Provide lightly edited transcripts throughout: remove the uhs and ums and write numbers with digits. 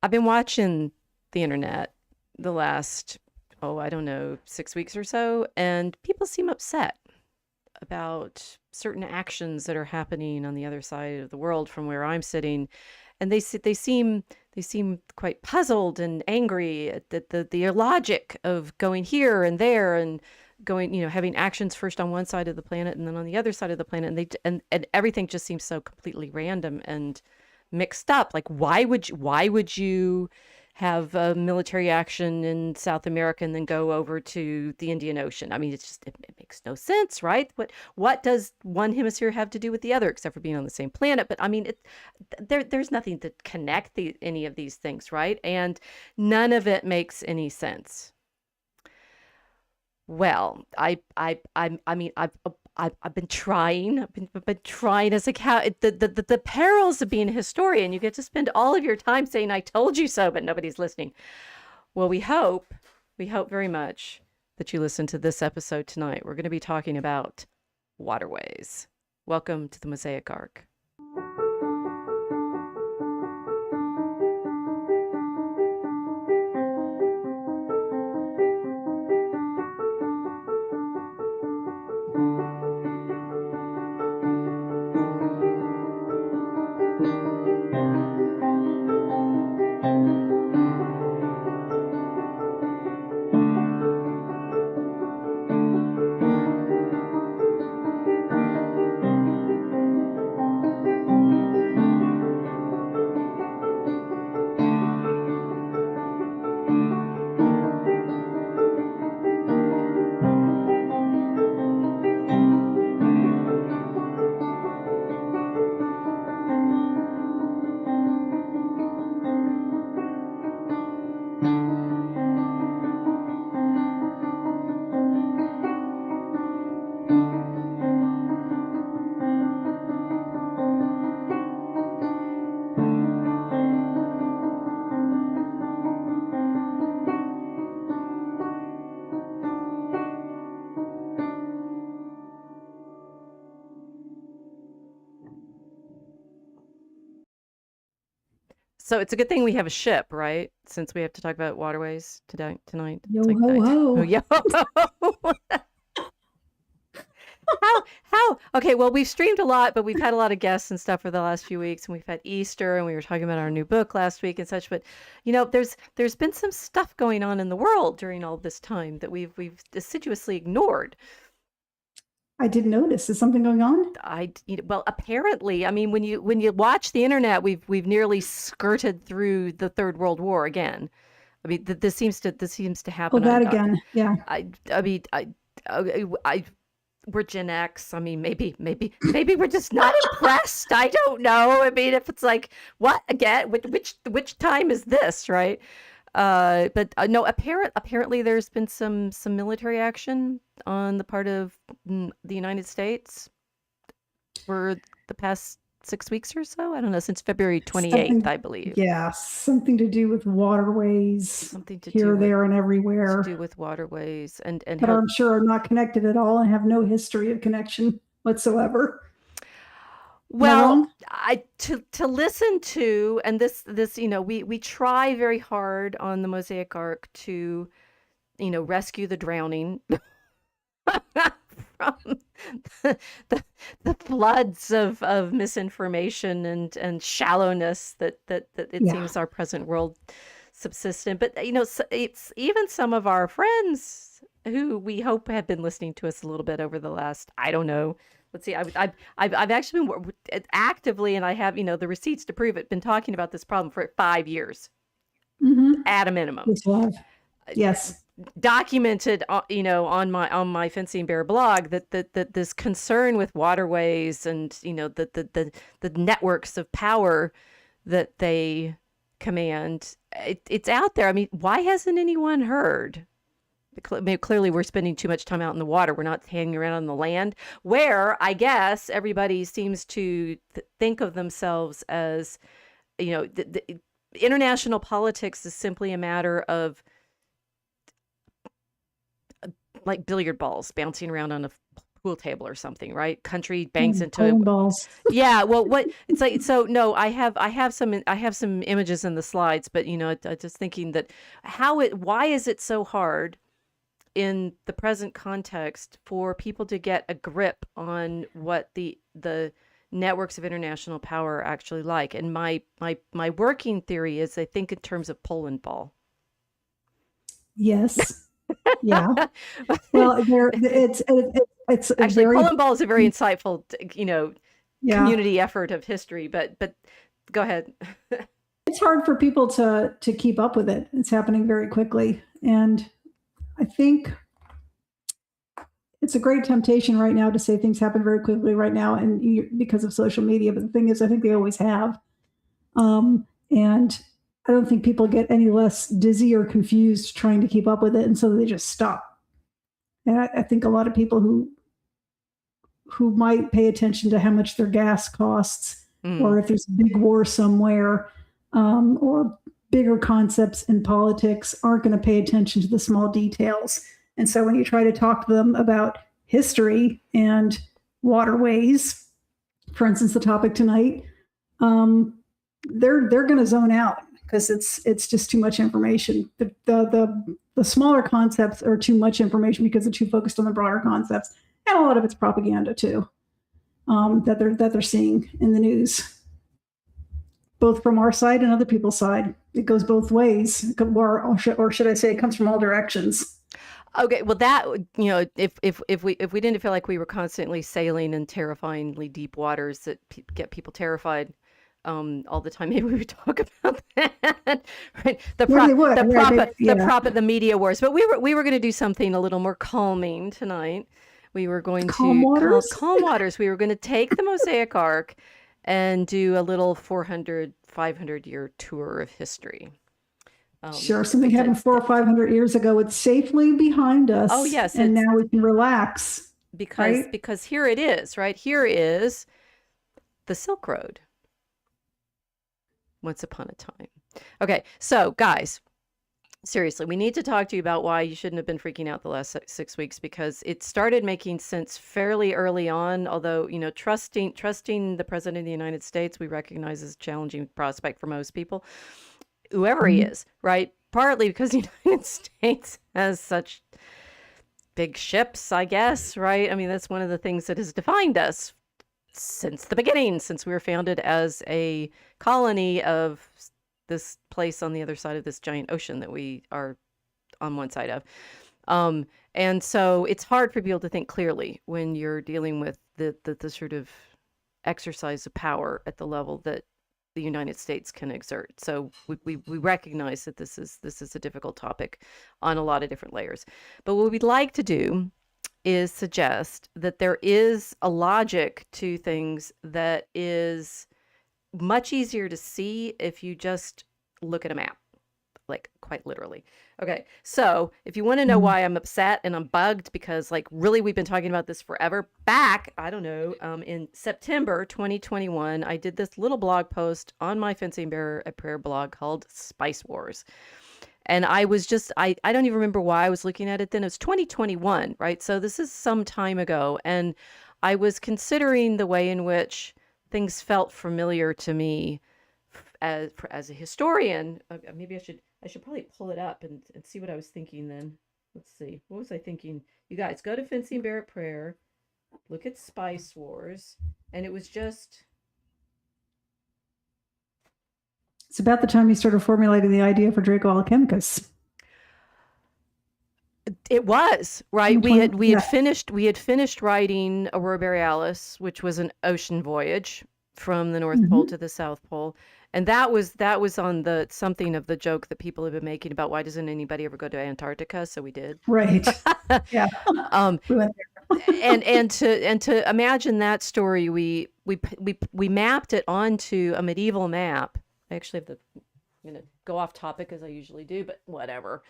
I've been watching the internet the last, I don't know, 6 weeks or so, and people seem upset about certain actions that are happening on the other side of the world from where I'm sitting, and they seem quite puzzled and angry at the illogic of going here and there and going, having actions first on one side of the planet and then on the other side of the planet, and and everything just seems so completely random and mixed up. Like, why would you have a military action in South America and then go over to the Indian Ocean? I mean, it makes no sense, right? What does one hemisphere have to do with the other except for being on the same planet? But I mean, there's nothing to connect any of these things, right? And none of it makes any sense. Well, I mean, I've been trying. I've been trying as a cow. The perils of being a historian. You get to spend all of your time saying "I told you so," but nobody's listening. Well, we hope very much that you listen to this episode tonight. We're going to be talking about waterways. Welcome to the Mosaic Arc. So it's a good thing we have a ship, right? Since we have to talk about waterways tonight. Yo It's like ho night. Oh, ho. yeah. How? Okay, well, we've streamed a lot, but we've had a lot of guests and stuff for the last few weeks, and we've had Easter, and we were talking about our new book last week and such. But there's been some stuff going on in the world during all this time that we've assiduously ignored. I didn't notice. Is something going on? Well, apparently, I mean, when you watch the internet, we've nearly skirted through the Third World War again. I mean, this seems to Oh, happen. that again. Yeah. I mean, I we're Gen X. I mean, maybe we're just not impressed. I don't know. I mean, if it's like, what again? Which time is this, right? But no, apparently there's been some military action on the part of the United States for the past 6 weeks or so. I don't know, since February 28th, Something, I believe. yeah, something to do with waterways Something to here, do with there, and everywhere waterways and that how. I'm sure are not connected at all and have no history of connection whatsoever. Am I Well, wrong? to listen to, and this we try very hard on the Mosaic Arc to rescue the drowning from the floods of misinformation and shallowness that it Yeah. seems our present world subsists in. But it's even some of our friends who we hope have been listening to us a little bit over the last, I don't know. Let's see. I've actually been actively, and I have the receipts to prove it. Been talking about this problem for 5 years Mm-hmm. at a minimum. Yes, love. Yes. Documented, on my Fencing Bear blog, that this concern with waterways and the networks of power that they command, it's out there. I mean, why hasn't anyone heard? Maybe clearly we're spending too much time out in the water. We're not hanging around on the land, where I guess everybody seems to think of themselves as, the international politics is simply a matter of like billiard balls bouncing around on a pool table or something, right? Country banks into Bowling it. balls. Yeah, well, what it's like. So no, I have some images in the slides, but I'm just thinking that why is it so hard in the present context for people to get a grip on what the networks of international power are actually like? And my working theory is I think in terms of Poland ball. Yes. Yeah. Well, it's a Actually, very, Poland ball is a very insightful, yeah. community effort of history. But go ahead. It's hard for people to keep up with it. It's happening very quickly, and I think it's a great temptation right now to say things happen very quickly right now, and because of social media. But the thing is, I think they always have, and I don't think people get any less dizzy or confused trying to keep up with it, and so they just stop. And I think a lot of people who might pay attention to how much their gas costs, or if there's a big war somewhere, or bigger concepts in politics, aren't going to pay attention to the small details. And so when you try to talk to them about history and waterways, for instance, the topic tonight, they're going to zone out because it's just too much information. The smaller concepts are too much information because they're too focused on the broader concepts, and a lot of it's propaganda too, that they're seeing in the news, both from our side and other people's side. It goes both ways, or should I say, it comes from all directions. Okay, well, that if we didn't feel like we were constantly sailing in terrifyingly deep waters that get people terrified all the time, maybe we would talk about that, right? The media wars. But we were going to do something a little more calming tonight. We were going Calm to waters? calm waters. We were going to take the Mosaic Ark and do a little 400, 500-year tour of history. Sure, something happened 400 or 500 years ago. It's safely behind us. Oh yes, and now we can relax. Because here it is, right? Here is the Silk Road. Once upon a time. Okay, so guys, seriously, we need to talk to you about why you shouldn't have been freaking out the last 6 weeks, because it started making sense fairly early on. Although, trusting the president of the United States, we recognize as a challenging prospect for most people, whoever he is, right? Partly because the United States has such big ships, I guess, right? I mean, that's one of the things that has defined us since the beginning, since we were founded as a colony of this place on the other side of this giant ocean that we are on one side of. And so it's hard for people to think clearly when you're dealing with the sort of exercise of power at the level that the United States can exert. So we recognize that this is a difficult topic on a lot of different layers. But what we'd like to do is suggest that there is a logic to things that is much easier to see if you just look at a map, like quite literally. Okay, so if you want to know why I'm upset and I'm bugged, because really we've been talking about this forever, back, I don't know, in September 2021, I did this little blog post on my Fencing Bear at Prayer blog called Spice Wars. And I was just, I don't even remember why I was looking at it then. It was 2021, right? So this is some time ago. And I was considering the way in which things felt familiar to me as a historian. Maybe I should probably pull it up and see what I was thinking then. Let's see. What was I thinking? You guys, go to Fencing Bear at Prayer, look at Spice Wars. And it was just... It's about the time you started formulating the idea for Draco Alchemicus. It was, right? We had finished writing Aurora Borealis, which was an ocean voyage from the North Pole to the South Pole. And that was on the something of the joke that people have been making about why doesn't anybody ever go to Antarctica? So we did. Right. Yeah. We went there. and to imagine that story, we mapped it onto a medieval map. I actually I'm going to go off topic as I usually do, but whatever.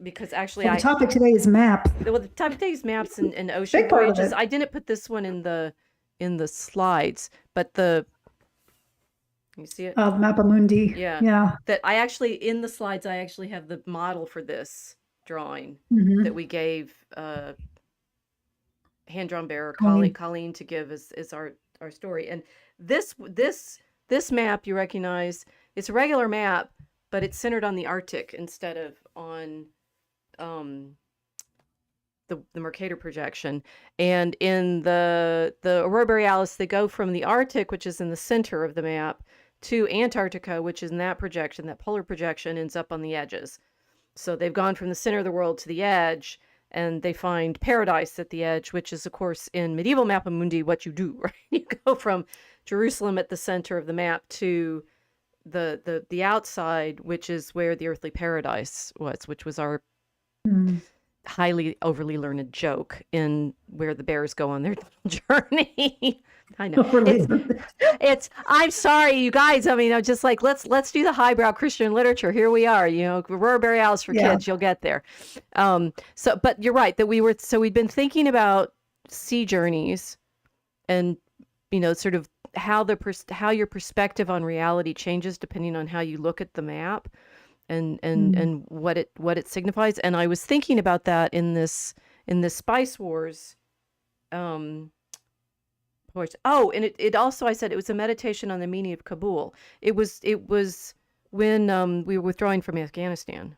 Because actually the topic today is map. Well, the topic today is maps and ocean voyages. I didn't put this one in the slides, but you see it? Mappa Mundi. Yeah. Yeah. That in the slides, I actually have the model for this drawing that we gave hand-drawn bearer, Colleen. Colleen to give is our story. And this map you recognize, it's a regular map, but it's centered on the Arctic instead of on the Mercator projection. And in the Aurora Borealis, they go from the Arctic, which is in the center of the map, to Antarctica, which is in that projection. That polar projection ends up on the edges. So they've gone from the center of the world to the edge, and they find paradise at the edge, which is, of course, in medieval Mappa Mundi, what you do, right? You go from Jerusalem at the center of the map to the outside, which is where the earthly paradise was, which was our highly overly learned joke in where the bears go on their journey. I know. It's I'm sorry, you guys. I mean, I'm just like, let's do the highbrow Christian literature. Here we are, Aurora Borealis for kids. You'll get there. But you're right that we'd been thinking about sea journeys and, sort of how your perspective on reality changes depending on how you look at the map and what it signifies. And I was thinking about that in this Spice Wars. And it also, I said it was a meditation on the meaning of Kabul. It was when we were withdrawing from Afghanistan.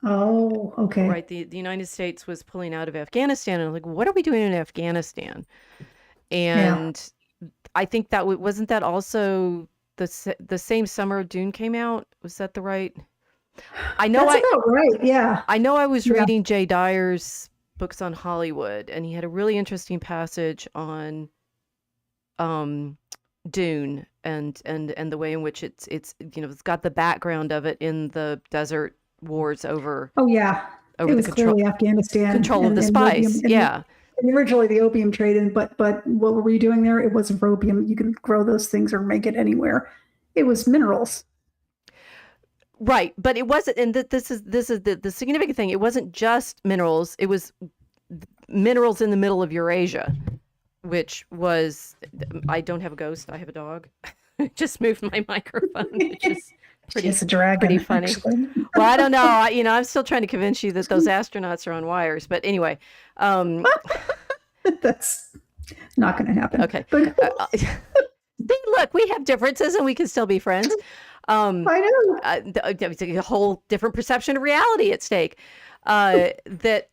Oh, okay. Right. The United States was pulling out of Afghanistan, and I'm like, what are we doing in Afghanistan? And I think that wasn't that also the same summer Dune came out. Was that the right? I know. That's about right. Yeah. I know. I was reading Jay Dyer's books on Hollywood, and he had a really interesting passage on Dune and the way in which it's got the background of it in the desert wars over it was clearly Afghanistan control of the spice. And originally the opium trade, but what were we doing there? It wasn't for opium. You can grow those things or make it anywhere. It was minerals. Right, but it wasn't, and this is the significant thing. It wasn't just minerals. It was minerals in the middle of Eurasia, which was. I don't have a ghost. I have a dog. Just moved my microphone, which is It's a dragon, pretty funny. Actually. Well, I don't know. I'm still trying to convince you that those astronauts are on wires. But anyway, that's not going to happen. Okay. Look, we have differences, and we can still be friends. I know. A whole different perception of reality at stake. That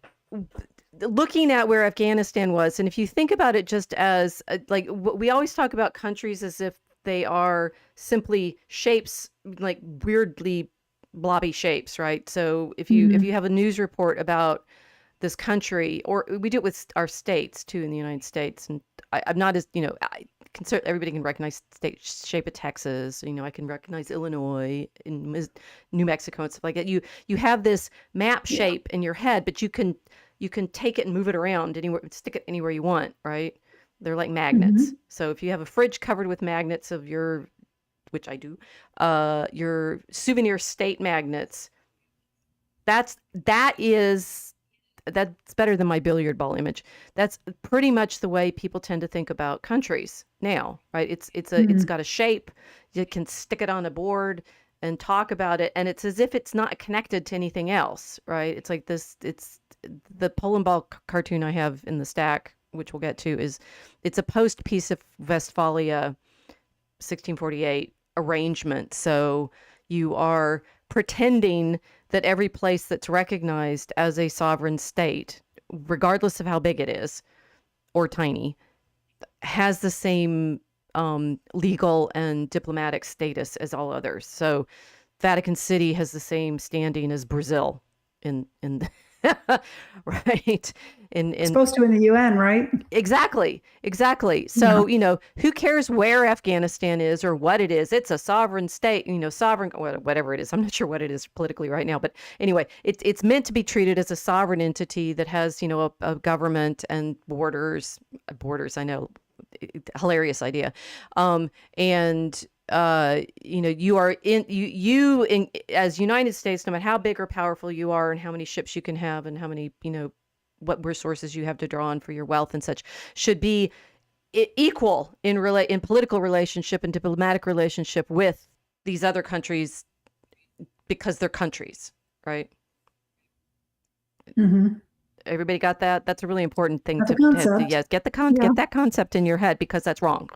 looking at where Afghanistan was, and if you think about it just as like we always talk about countries as if they are simply shapes, like weirdly blobby shapes, right? So if you have a news report about this country, or we do it with our states too in the United States, and I'm not as everybody can recognize state shape of Texas. I can recognize Illinois and New Mexico and stuff like that. You have this map shape in your head, but you can take it and move it around anywhere, stick it anywhere you want, right? They're like magnets. So if you have a fridge covered with magnets of which I do, your souvenir state magnets, that's better than my billiard ball image. That's pretty much the way people tend to think about countries now, right? It's got a shape. You can stick it on a board and talk about it, and it's as if it's not connected to anything else, right? It's like this. It's the Pole and Ball cartoon I have in the stack, which we'll get to. It's a post Peace of Westphalia, 1648 arrangement. So you are pretending that every place that's recognized as a sovereign state, regardless of how big it is or tiny, has the same legal and diplomatic status as all others. So Vatican City has the same standing as Brazil in right? It's supposed to in the UN, right? Exactly. So, who cares where Afghanistan is or what it is? It's a sovereign state, sovereign, whatever it is. I'm not sure what it is politically right now, but anyway, it's meant to be treated as a sovereign entity that has, a government and borders, I know, hilarious idea. You are in as United States, no matter how big or powerful you are and how many ships you can have and how many, what resources you have to draw on for your wealth and such, should be equal in political relationship and diplomatic relationship with these other countries because they're countries, right? Everybody got that? That's a really important thing That's a to have to, concept. yes, Yeah. get that concept in your head because that's wrong.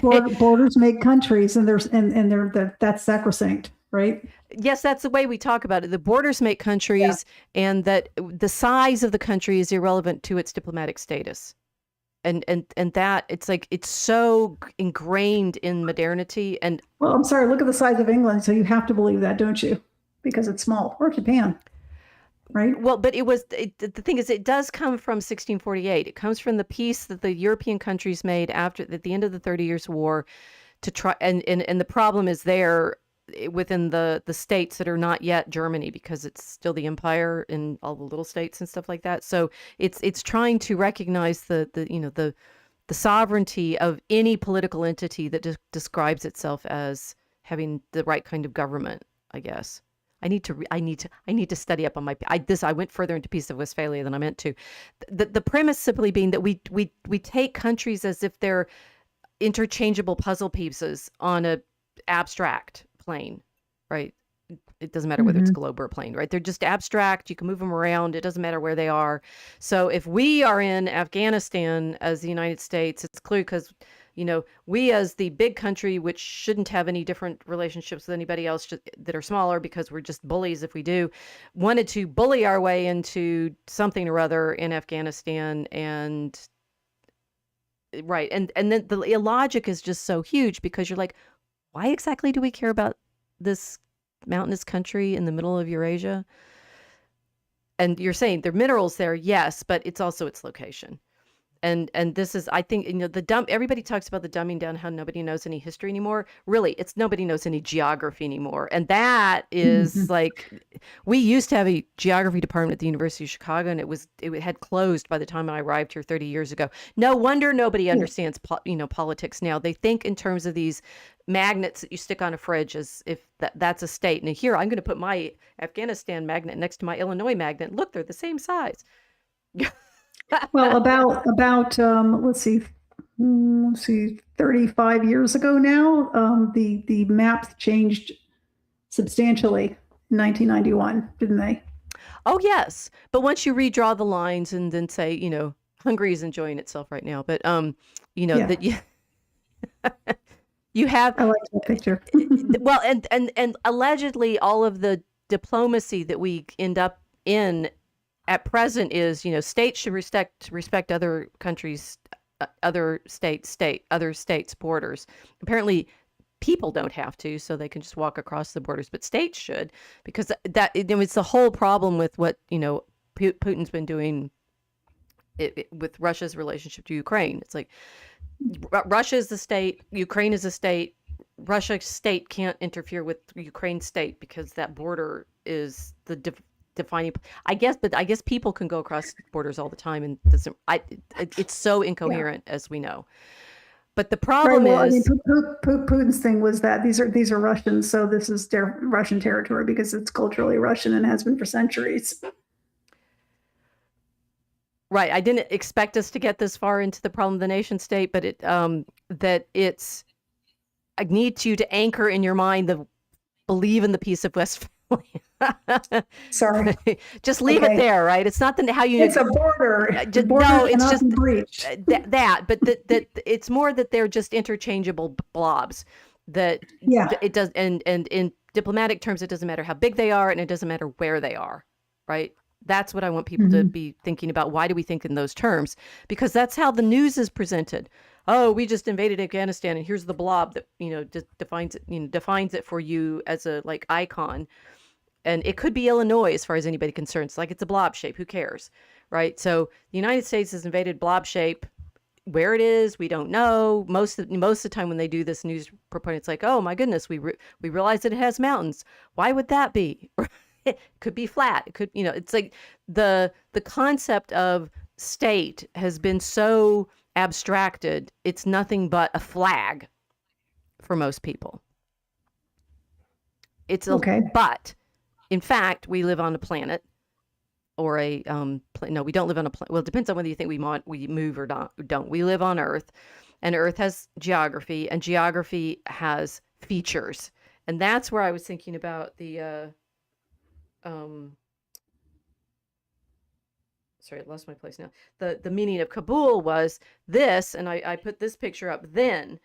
Right? Borders make countries, and that's sacrosanct, right? Yes, that's the way we talk about it. The borders make Yeah. countries, and that the size of the country is irrelevant to its diplomatic status. And that it's like it's so ingrained in modernity. And Well, I'm sorry. Look at the size of England, so you have to believe that, don't you? Because it's small, or Japan, right? well, but the thing is, it does come from 1648. It comes from the peace that the European countries made after at the end of the 30 Years' War to try. And the problem is there within the states that are not yet Germany, because it's still the empire in all the little states and stuff like that. So it's trying to recognize the sovereignty of any political entity that describes itself as having the right kind of government, I guess. I need to study up on I went further into Peace of Westphalia than I meant to. The premise simply being that we take countries as if they're interchangeable puzzle pieces on a abstract plane, right? It doesn't matter whether it's a globe or a plane, right? They're just abstract. You can move them around. It doesn't matter where they are. So if we are in Afghanistan as the United States, it's clear because, we as the big country, which shouldn't have any different relationships with anybody else that are smaller because we're just bullies if we do, wanted to bully our way into something or other in Afghanistan. And right. And then the illogic is just so huge because you're like, why exactly do we care about this mountainous country in the middle of Eurasia? And you're saying there are minerals there, yes, but it's also its location. And this is, I think, everybody talks about the dumbing down, how nobody knows any history anymore. Really, it's nobody knows any geography anymore. And that is like, we used to have a geography department at the University of Chicago, and it had closed by the time I arrived here 30 years ago. No wonder nobody understands, politics now. They think in terms of these magnets that you stick on a fridge as if that's a state. And here, I'm going to put my Afghanistan magnet next to my Illinois magnet. Look, they're the same size. Well, about let's see, 35 years ago now, the maps changed substantially in 1991, didn't they? Oh, yes. But once you redraw the lines and then say, Hungary is enjoying itself right now, but Yeah. that you have I like that picture. well, and allegedly all of the diplomacy that we end up in at present is, states should respect other countries, other states' borders. Apparently, people don't have to, so they can just walk across the borders, but states should, because it's the whole problem with what Putin's been doing with Russia's relationship to Ukraine. It's like Russia is the state, Ukraine is a state. Russia's state can't interfere with Ukraine's state because that border is the defining. I guess people can go across borders all the time, and it's so incoherent, as we know. But the problem is, Putin's thing was that these are Russians, so this is their Russian territory because it's culturally Russian and has been for centuries. Right. I didn't expect us to get this far into the problem of the nation state, but I need you to anchor in your mind the believe in the Peace of Westphalia. Sorry. Just leave it there, right? It's not how you. It's a border. The border no, it's just breached. But it's more that they're just interchangeable blobs. That it does, and in diplomatic terms, it doesn't matter how big they are, and it doesn't matter where they are, right? That's what I want people to be thinking about. Why do we think in those terms? Because that's how the news is presented. Oh, we just invaded Afghanistan, and here's the blob that defines it for you as a icon. And it could be Illinois as far as anybody concerned. It's like it's a blob shape. Who cares, right? So the United States has invaded blob shape. Where it is, we don't know. Most of the time when they do this news report, it's like, oh my goodness, we realize that it has mountains. Why would that be? It could be flat. It could, it's like the concept of state has been so abstracted. It's nothing but a flag for most people. It's but in fact, we live on a planet or no, we don't live on a planet. Well, it depends on whether you think we move or don't. We live on Earth, and Earth has geography, and geography has features. And that's where I was thinking about the sorry, I lost my place now. The meaning of Kabul was this, and I put this picture up then,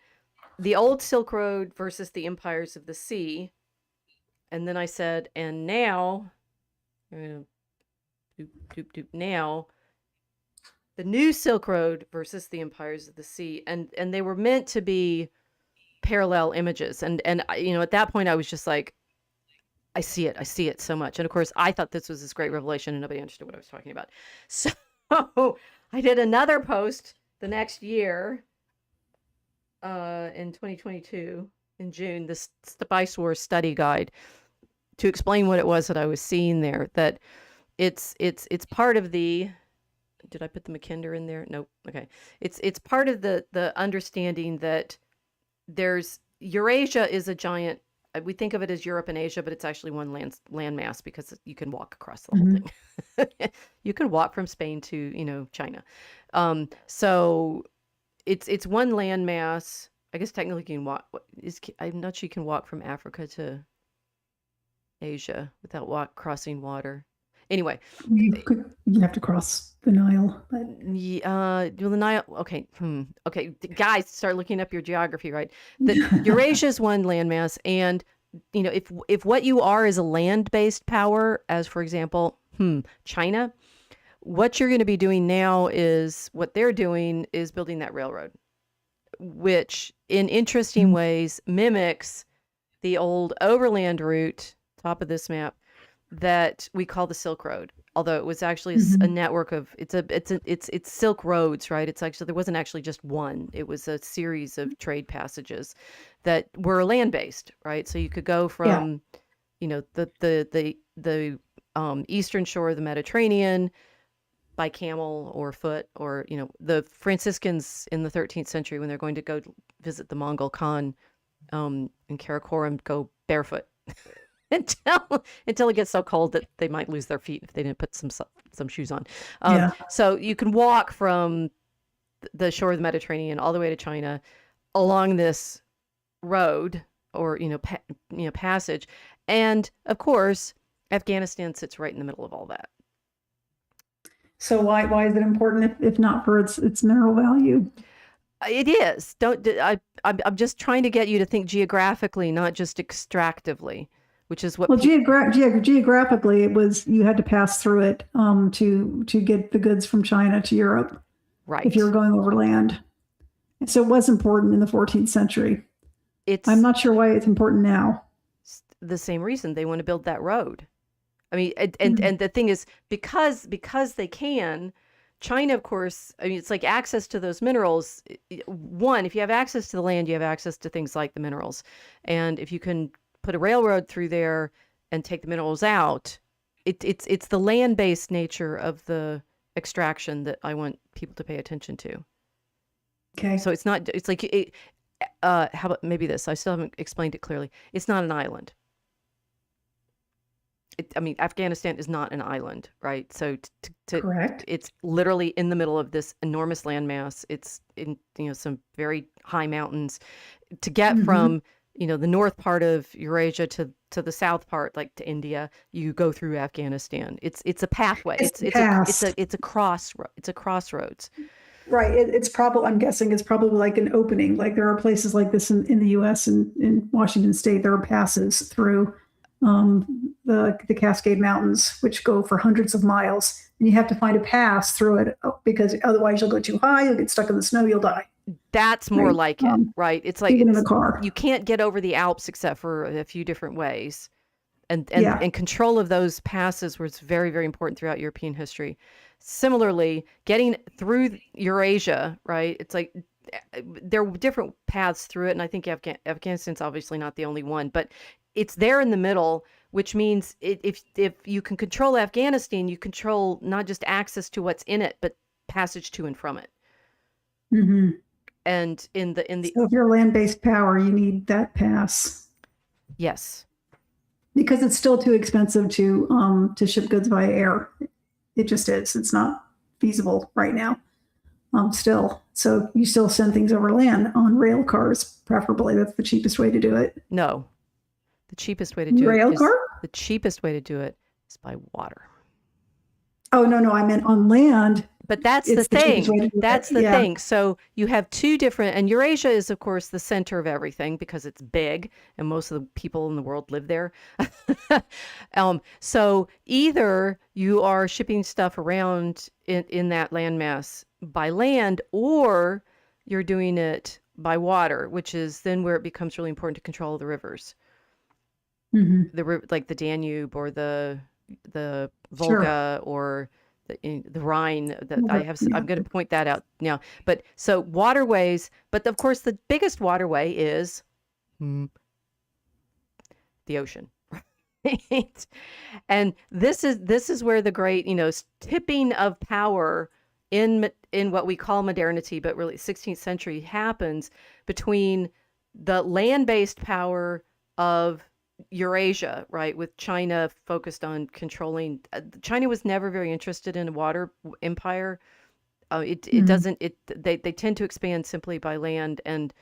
the old Silk Road versus the empires of the sea. And then I said, and now, now, the new Silk Road versus the empires of the sea. And they were meant to be parallel images. And at that point I was just like, I see it so much. And of course I thought this was this great revelation and nobody understood what I was talking about. So I did another post the next year, in 2022 in June, the Spice Wars study guide, to explain what it was that I was seeing there, that it's part of the, did I put the Mackinder in there? Nope. Okay. It's part of the understanding that there's Eurasia is a giant, we think of it as Europe and Asia, but it's actually one landmass because you can walk across the whole thing. You can walk from Spain to, China. So it's one landmass. I guess technically you can walk. I'm not sure you can walk from Africa to Asia without crossing water. Anyway, you have to cross the Nile. But... the Nile. Okay, okay, guys, start looking up your geography. Right, Eurasia is one landmass, and if what you are is a land-based power, as for example, China, what you're going to be doing now is what they're doing is building that railroad, which in interesting ways mimics the old overland route, top of this map, that we call the Silk Road, although it was actually a network of it's Silk Roads, right? It's actually, there wasn't actually just one. It was a series of trade passages that were land based, right? So you could go from the eastern shore of the Mediterranean by camel or foot, or the Franciscans in the 13th century, when they're going to go visit the Mongol Khan in Karakoram, go barefoot until it gets so cold that they might lose their feet if they didn't put some shoes on. So you can walk from the shore of the Mediterranean all the way to China along this road, or passage, and of course Afghanistan sits right in the middle of all that. So why is it important if not for its mineral value? It is. I'm just trying to get you to think geographically, not just extractively, which is what. Well, geographically, it was, you had to pass through it to get the goods from China to Europe, right? If you were going over land, and so it was important in the 14th century. I'm not sure why it's important now. The same reason they want to build that road. I mean, and the thing is, because they can, China, of course, I mean, it's like access to those minerals. One, if you have access to the land, you have access to things like the minerals. And if you can put a railroad through there and take the minerals out, it's the land-based nature of the extraction that I want people to pay attention to. Okay. So it's not, it's like, how about maybe this? I still haven't explained it clearly. It's not an island. Afghanistan is not an island, right? So correct. It's literally in the middle of this enormous landmass. It's in some very high mountains. To get from the north part of Eurasia to the south part, like to India, you go through Afghanistan. It's a pathway. It's a crossroad. It's a crossroads. Right. It's probably, I'm guessing it's probably like an opening. Like there are places like this in the U.S. and in Washington State. There are passes through the Cascade Mountains, which go for hundreds of miles, and you have to find a pass through it, because otherwise you'll go too high, you'll get stuck in the snow, you'll die. That's more like it, right? It's like even in the car, you can't get over the Alps except for a few different ways, and control of those passes was very, very important throughout European history. Similarly, getting through Eurasia, right? It's like there are different paths through it, and I think Afghanistan's obviously not the only one, but it's there in the middle, which means if you can control Afghanistan, you control not just access to what's in it, but passage to and from it. And so if you're a land-based power, you need that pass. Yes, because it's still too expensive to ship goods via air. It just is. It's not feasible right now. Still, so you still send things over land on rail cars, preferably. That's the cheapest way to do it. No. The cheapest way to do rail car? The cheapest way to do it is by water. Oh, no, I meant on land. But that's the It's the cheapest thing. way to do it. That's the Yeah. thing. So you have two different, and Eurasia is, of course, the center of everything because it's big and most of the people in the world live there. So either you are shipping stuff around in that landmass by land, or you're doing it by water, which is then where it becomes really important to control the rivers, Hmm. like the Danube or the Sure. Volga or the Rhine. That I Well, have, yeah. I'm going to point that out now. But so waterways, but of course the biggest waterway is the ocean. Right? And this is where the great, tipping of power in what we call modernity, but really 16th century happens between the land-based power of Eurasia, right, with China focused on controlling. China was never very interested in a water empire. It Mhm. doesn't. They tend to expand simply by land, and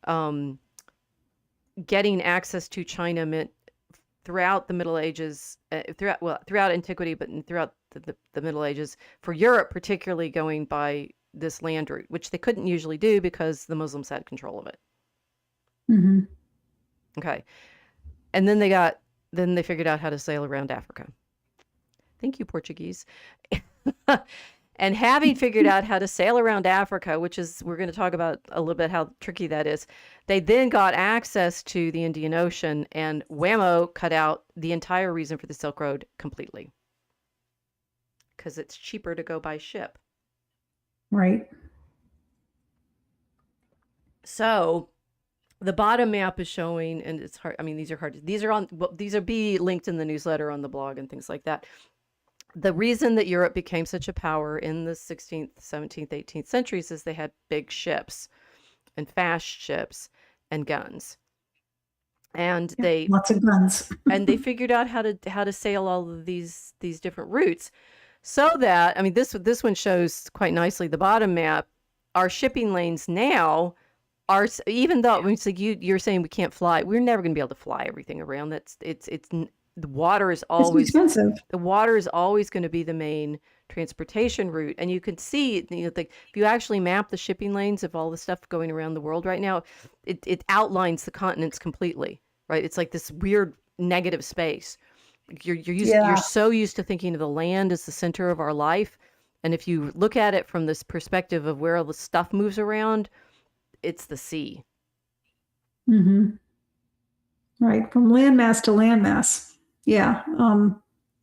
um, getting access to China meant throughout the Middle Ages, throughout antiquity, but throughout the Middle Ages, for Europe particularly, going by this land route, which they couldn't usually do because the Muslims had control of it. Mhm. Okay, and then they figured out how to sail around Africa. Thank you, Portuguese. And having figured out how to sail around Africa, which is, we're going to talk about a little bit how tricky that is, they then got access to the Indian Ocean, and whammo, cut out the entire reason for the Silk Road completely. Because it's cheaper to go by ship. Right. So the bottom map is showing, and it's hard. I mean, these are hard. These are be linked in the newsletter on the blog and things like that. The reason that Europe became such a power in the 16th, 17th, 18th centuries is they had big ships and fast ships and guns. And Yeah. Lots of guns. they figured out how to sail all of these different routes. So that, I mean, this one shows quite nicely the bottom map. Our shipping lanes now are, even though, I mean, it's like you're saying we can't fly, we're never going to be able to fly everything around. The water is It's too always expensive. going to be the main transportation route. And you can see, if you actually map the shipping lanes of all the stuff going around the world right now, it outlines the continents completely, right? It's like this weird negative space. You're so used to thinking of the land as the center of our life. And if you look at it from this perspective of where all the stuff moves around, it's the sea. Hmm. Right. From landmass to landmass. Yeah.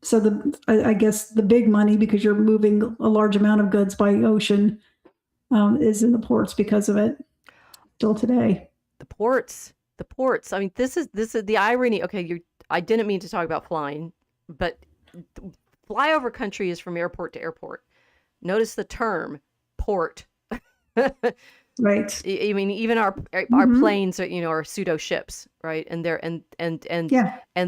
So I guess the big money, because you're moving a large amount of goods by ocean, is in the ports because of it still today. The ports. I mean, this is the irony. Okay, I didn't mean to talk about flying, but flyover country is from airport to airport. Notice the term port. Right. I mean, even our Mhm. planes are, are pseudo ships, right? And they're Yeah. and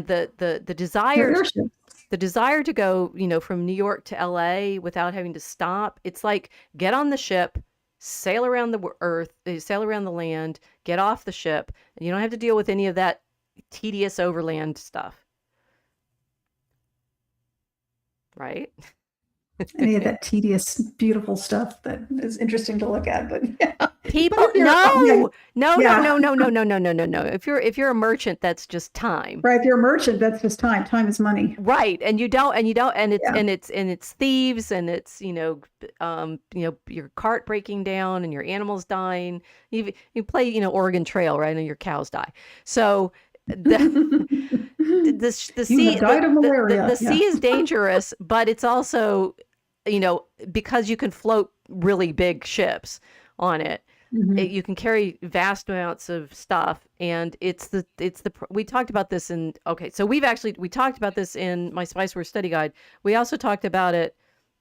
the They're desire airships. to go, from New York to LA without having to stop. It's like, get on the ship, sail around the earth, sail around the land, get off the ship, and you don't have to deal with any of that tedious overland stuff. Right? Any of that tedious, beautiful stuff that is interesting to look at, but yeah. People, Yeah. no. Yeah. If you're a merchant, that's just time. Right. If you're a merchant, that's just time. Time is money. Right. And Yeah. it's thieves, and it's, your cart breaking down and your animals dying. You play, Oregon Trail, right? And your cows die. So the You sea have died of malaria. the sea is dangerous, but it's also, because you can float really big ships on it. Mhm. You can carry vast amounts of stuff, and we talked about this so we talked about this in my Spiceware study guide. We also talked about it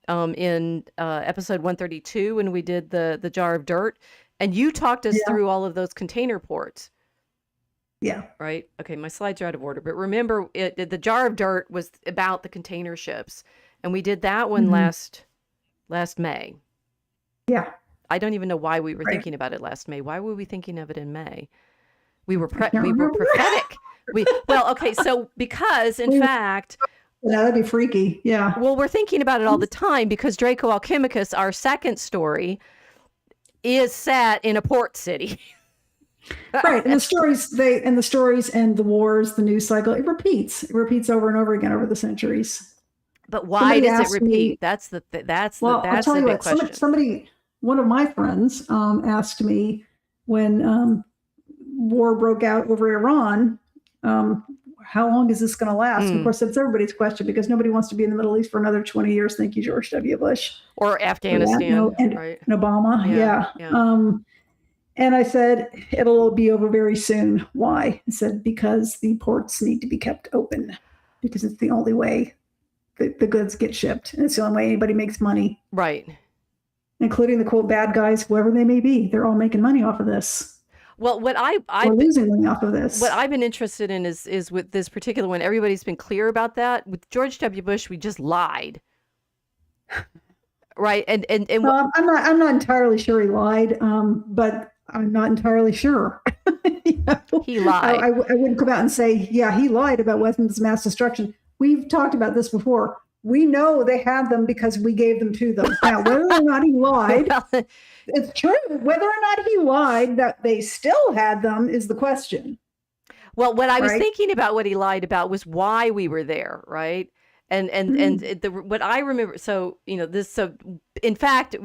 in episode 132 when we did the jar of dirt, and you talked us Yeah. through all of those container ports. Yeah. Right. Okay, my slides are out of order, but remember, the jar of dirt was about the container ships, and we did that one Mhm. last May. Yeah. I don't even know why we were Right. thinking about it last May. Why were we thinking of it in May? We were I can't we were remember. prophetic. Okay, so because in We- fact that'd be freaky. Yeah. Well, we're thinking about it all the time because Draco Alchemicus, our second story, is set in a port city. Right. And the stories and the wars, the news cycle, it repeats over and over again over the centuries. But why does it repeat? That's the big question. One of my friends asked me when war broke out over Iran, how long is this going to last? Of course, that's everybody's question because nobody wants to be in the Middle East for another 20 years. Thank you, George W. Bush. Or Afghanistan. Right? And Obama. Yeah. And I said, it'll be over very soon. Why? I said, because the ports need to be kept open because it's the only way the goods get shipped. And it's the only way anybody makes money. Right. Including the quote bad guys, whoever they may be. They're all making money off of this. Well, we're losing money off of this. What I've been interested in is with this particular one, everybody's been clear about that. With George W. Bush, we just lied. Right. And well, I'm not entirely sure he lied, but I'm not entirely sure. He lied. I wouldn't come out and say, yeah, he lied about weapons of mass destruction. We've talked about this before. We know they had them because we gave them to them. Now, whether or not he lied, it's true. Whether or not he lied that they still had them is the question. Well, what I was thinking about what he lied about was why we were there, right? What I remember, so in fact,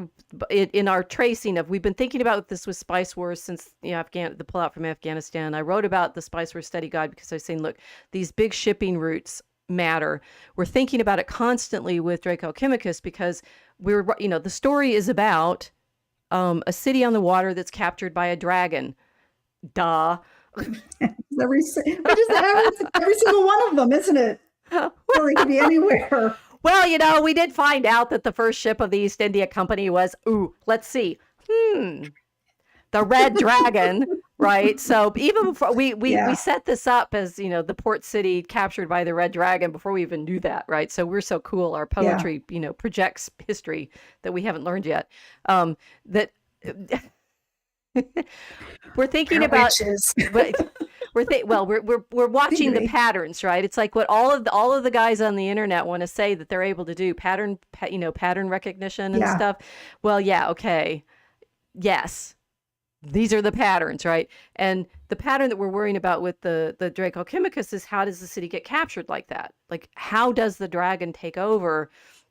in our tracing of, we've been thinking about this with Spice Wars since the pullout from Afghanistan. I wrote about the Spice Wars study guide because I was saying, look, these big shipping routes matter. We're thinking about it constantly with Draco Alchemicus because the story is about a city on the water that's captured by a dragon. Duh. every single one of them, isn't it? Or it could be anywhere. Well, we did find out that the first ship of the East India Company was, let's see, the Red Dragon, right? So even before we set this up as, the port city captured by the Red Dragon before we even knew that, right? So we're so cool. Our poetry, projects history that we haven't learned yet. That we're thinking about, we're watching the patterns, right? It's like what all of the guys on the internet want to say that they're able to do, pattern recognition and stuff. Well, yeah, okay, yes, these are the patterns, right? And the pattern that we're worrying about with the Draco Alchemicus is, how does the city get captured like that? Like, how does the dragon take over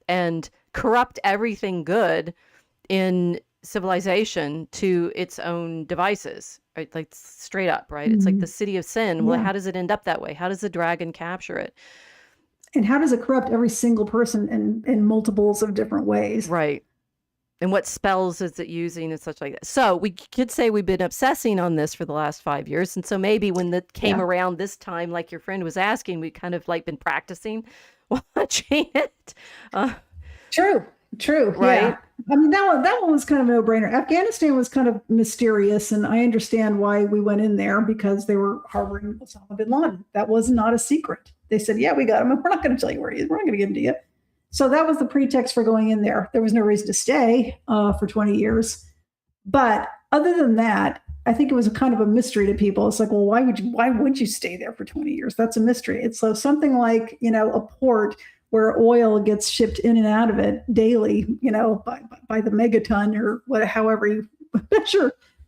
and corrupt everything good in civilization to its own devices, right? Like, straight up, right? It's like the city of sin. Well, how does it end up that way? How does the dragon capture it? And how does it corrupt every single person in multiples of different ways? Right. And what spells is it using and such like that. So we could say we've been obsessing on this for the last 5 years. And so maybe when that came around this time, like your friend was asking, we kind of like been practicing watching it. True. Right. Yeah. I mean, that one was kind of a no-brainer. Afghanistan was kind of mysterious, and I understand why we went in there, because they were harboring Osama bin Laden. That was not a secret. They said, yeah, we got him, and we're not going to tell you where he is. We're not going to give him to you. So that was the pretext for going in there. There was no reason to stay for 20 years. But other than that, I think it was a kind of a mystery to people. It's like, well, why would you stay there for 20 years? That's a mystery. It's so something like, a port where oil gets shipped in and out of it daily, by the megaton or however you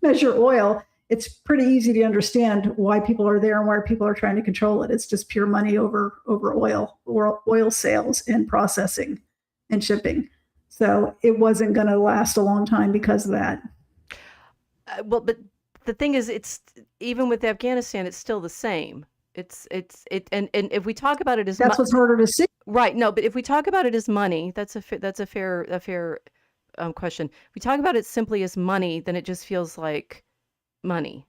measure oil. It's pretty easy to understand why people are there and why people are trying to control it. It's just pure money over oil, or oil sales and processing and shipping. So it wasn't going to last a long time because of that. Well, but the thing is, it's even with Afghanistan, it's still the same. And if we talk about it as that's what's harder to see, right? No, but if we talk about it as money, that's a fair question. If we talk about it simply as money, then it just feels like money.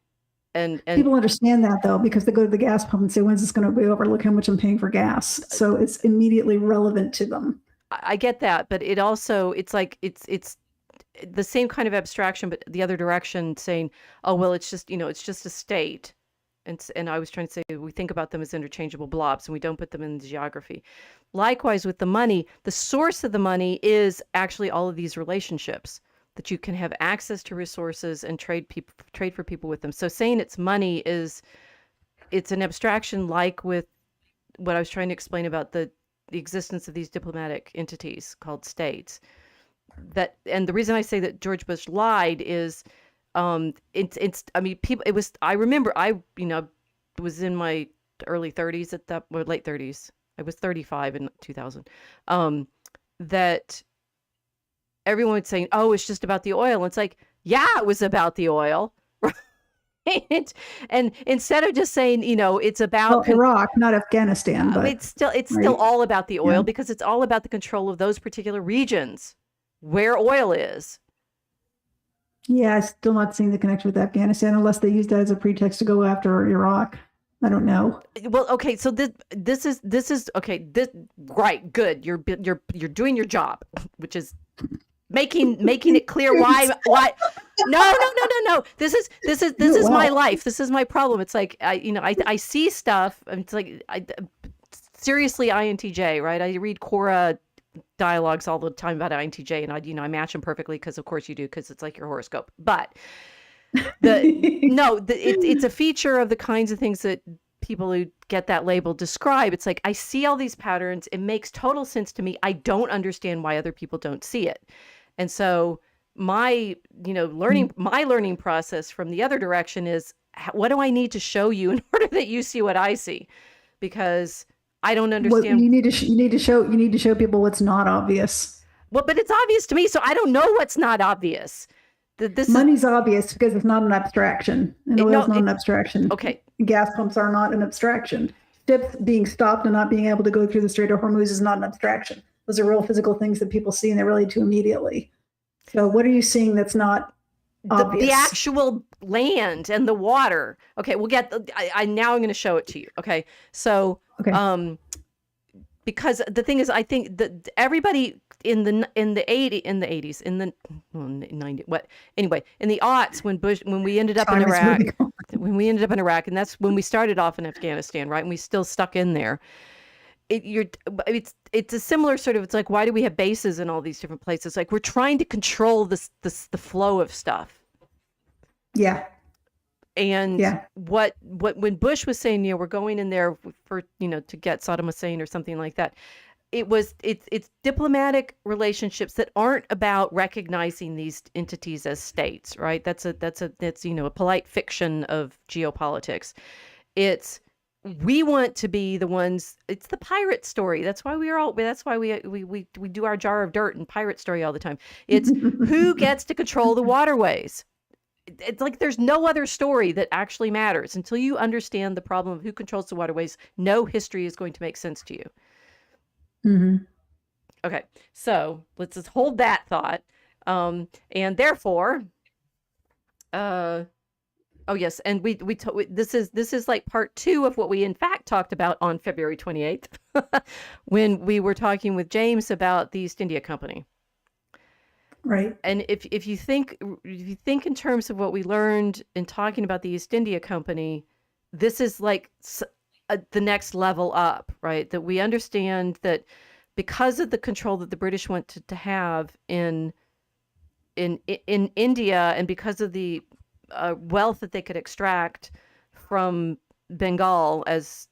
And people understand that, though, because they go to the gas pump and say, when's this going to be over? Look how much I'm paying for gas. So it's immediately relevant to them. I get that, but it also, it's like it's the same kind of abstraction, but the other direction, saying, oh well, it's just a state. And I was trying to say, we think about them as interchangeable blobs, and we don't put them in the geography. Likewise with the money, the source of the money is actually all of these relationships, that you can have access to resources and trade for people with them. So saying it's money it's an abstraction, like with what I was trying to explain about the the existence of these diplomatic entities called states. That, and the reason I say that George Bush lied is, it's I mean, people, it was, I remember, was in my early 30s at that, or late 30s. I was 35 in 2000. That everyone was saying, oh, it's just about the oil. And it's like, yeah, it was about the oil. And instead of just saying, it's about Iraq, not Afghanistan, but it's still right. all about the oil, Yeah. because it's all about the control of those particular regions where oil is. Yeah, I'm still not seeing the connection with Afghanistan unless they use that as a pretext to go after Iraq. I don't know. Well, okay, so this is okay. This, right, good. You're doing your job, which is making it clear why. No. This is my life. This is my problem. It's like I see stuff. And it's like seriously INTJ, right? I read Quora dialogues all the time about INTJ, and I match them perfectly, because of course you do, because it's like your horoscope. But it's a feature of the kinds of things that people who get that label describe. It's like, I see all these patterns. It makes total sense to me. I don't understand why other people don't see it. And so my learning process from the other direction is, what do I need to show you in order that you see what I see? Because I don't understand. You need to show people what's not obvious. Well, but it's obvious to me, so I don't know what's not obvious. Money's obvious because it's not an abstraction. And oil's not an abstraction. Okay. Gas pumps are not an abstraction. Ships being stopped and not being able to go through the Strait of Hormuz is not an abstraction. Those are real physical things that people see and they relate to immediately. So what are you seeing that's not obvious? The actual land and the water. Okay, we'll get. Now I'm going to show it to you. Okay, so because the thing is, I think that everybody in the 80s, in the 90s, in the aughts, when we ended up in Iraq, and that's when we started off in Afghanistan, right? And we still stuck in there. It's a similar sort of, it's like, why do we have bases in all these different places? Like, we're trying to control the flow of stuff. Yeah. And when Bush was saying, we're going in there for, to get Saddam Hussein or something like that, it's diplomatic relationships that aren't about recognizing these entities as states, right? That's a polite fiction of geopolitics. We want to be the ones. It's the pirate story. That's why we do our jar of dirt and pirate story all the time. It's who gets to control the waterways. It's like there's no other story that actually matters until you understand the problem of who controls the waterways. No history is going to make sense to you. Mm-hmm. Okay, so let's just hold that thought. And therefore, oh yes, and this is like part 2 of what we in fact talked about on February 28th when we were talking with James about the East India Company. Right. And if you think in terms of what we learned in talking about the East India Company, this is like the next level up, right? That we understand that because of the control that the British wanted to have in India, and because of the wealth that they could extract from Bengal as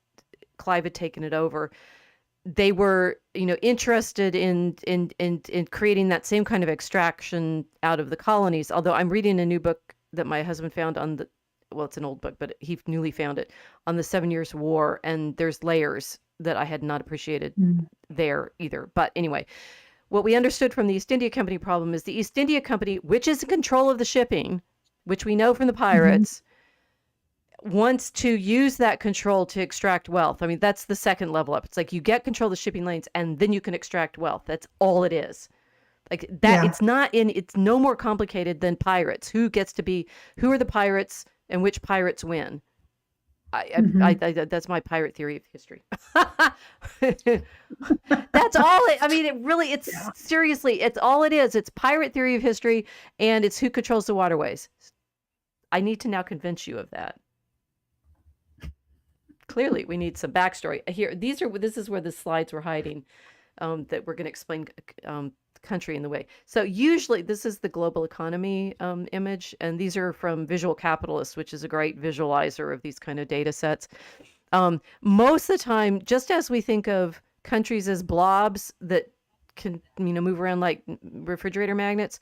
Clive had taken it over, they were, interested in creating that same kind of extraction out of the colonies. Although I'm reading a new book that my husband found it's an old book, but he newly found it, on the 7 Years' War, and there's layers that I had not appreciated there either. But anyway, what we understood from the East India Company problem is the East India Company, which is in control of the shipping, which we know from the pirates, wants to use that control to extract wealth. I mean, that's the second level up. It's like you get control of the shipping lanes and then you can extract wealth. That's all it is. Like that, it's no more complicated than pirates. Who are the pirates and which pirates win? That's my pirate theory of history. That's all seriously, it's all it is. It's pirate theory of history, and it's who controls the waterways. I need to now convince you of that. Clearly, we need some backstory here. This is where the slides were hiding, that we're going to explain country in the way. So usually this is the global economy image, and these are from Visual Capitalist, which is a great visualizer of these kind of data sets. Most of the time, just as we think of countries as blobs that can, move around like refrigerator magnets.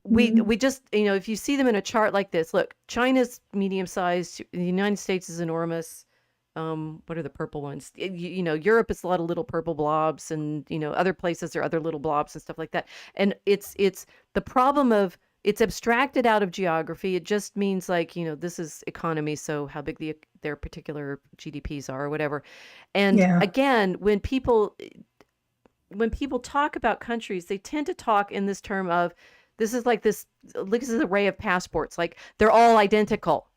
We just, if you see them in a chart like this, look, China's medium sized, the United States is enormous. What are the purple ones? Europe is a lot of little purple blobs, and other places are other little blobs and stuff like that. And it's the problem of, it's abstracted out of geography. It just means like, this is economy, so how big their particular GDPs are or whatever. And Yeah. again, when people talk about countries, they tend to talk in this term of, this is like this array of passports, like they're all identical.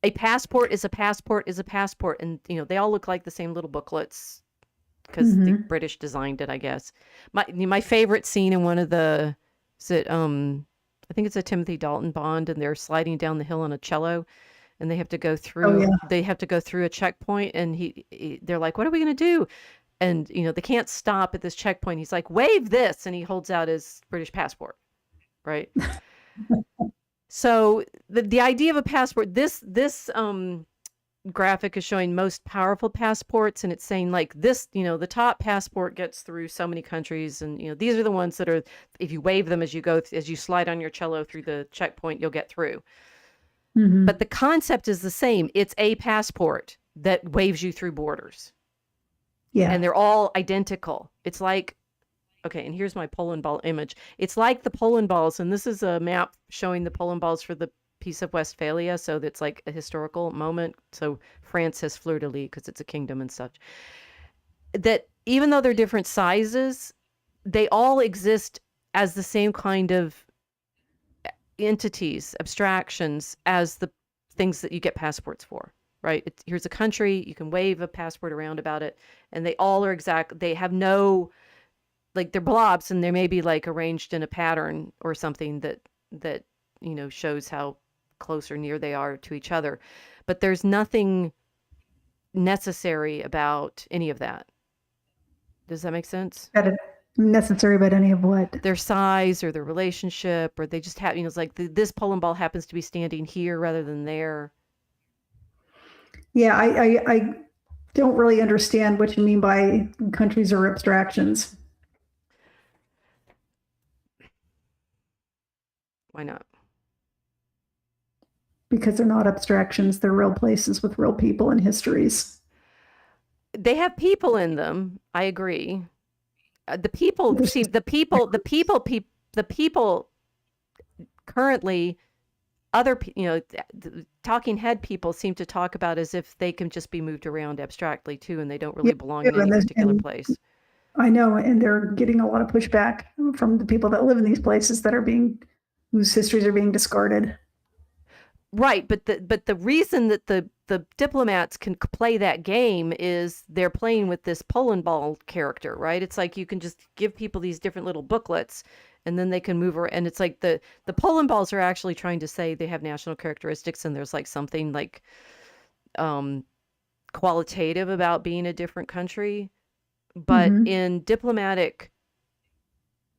A passport is a passport is a passport, and they all look like the same little booklets because the British designed it, I guess. My favorite scene in one of the, I think it's a Timothy Dalton Bond, and they're sliding down the hill on a cello, and they have to go through. They have to go through a checkpoint, and they're like, "What are we gonna do?" And they can't stop at this checkpoint. He's like, "Wave this," and he holds out his British passport, right? So the idea of a passport, this graphic is showing most powerful passports, and it's saying like this, the top passport gets through so many countries, and these are the ones that are, if you wave them as you slide on your cello through the checkpoint, you'll get through. But the concept is the same. It's a passport that waves you through borders. Yeah. And they're all identical. It's like, okay, and here's my Poland ball image. It's like the Poland balls, and this is a map showing the Poland balls for the Peace of Westphalia, so that's like a historical moment. So France has fleur-de-lis because it's a kingdom and such. That even though they're different sizes, they all exist as the same kind of entities, abstractions, as the things that you get passports for. Right? Here's a country, you can wave a passport around about it, and they all are they have no, like, they're blobs, and they may be like arranged in a pattern or something that shows how close or near they are to each other. But there's nothing necessary about any of that. Does that make sense? Necessary about any of what? Their size or their relationship, or they just have, it's like this Poland ball happens to be standing here rather than there. Yeah, I don't really understand what you mean by countries or abstractions. Why not? Because they're not abstractions. They're real places with real people and histories. They have people in them. I agree. The people currently, other, the talking head people seem to talk about as if they can just be moved around abstractly too, and they don't really belong in any particular place. I know, and they're getting a lot of pushback from the people that live in these places whose histories are being discarded. Right, but the reason that the diplomats can play that game is they're playing with this Poland ball character, right? It's like you can just give people these different little booklets, and then they can move around. And it's like the Poland balls are actually trying to say they have national characteristics, and there's like something like qualitative about being a different country. But in diplomatic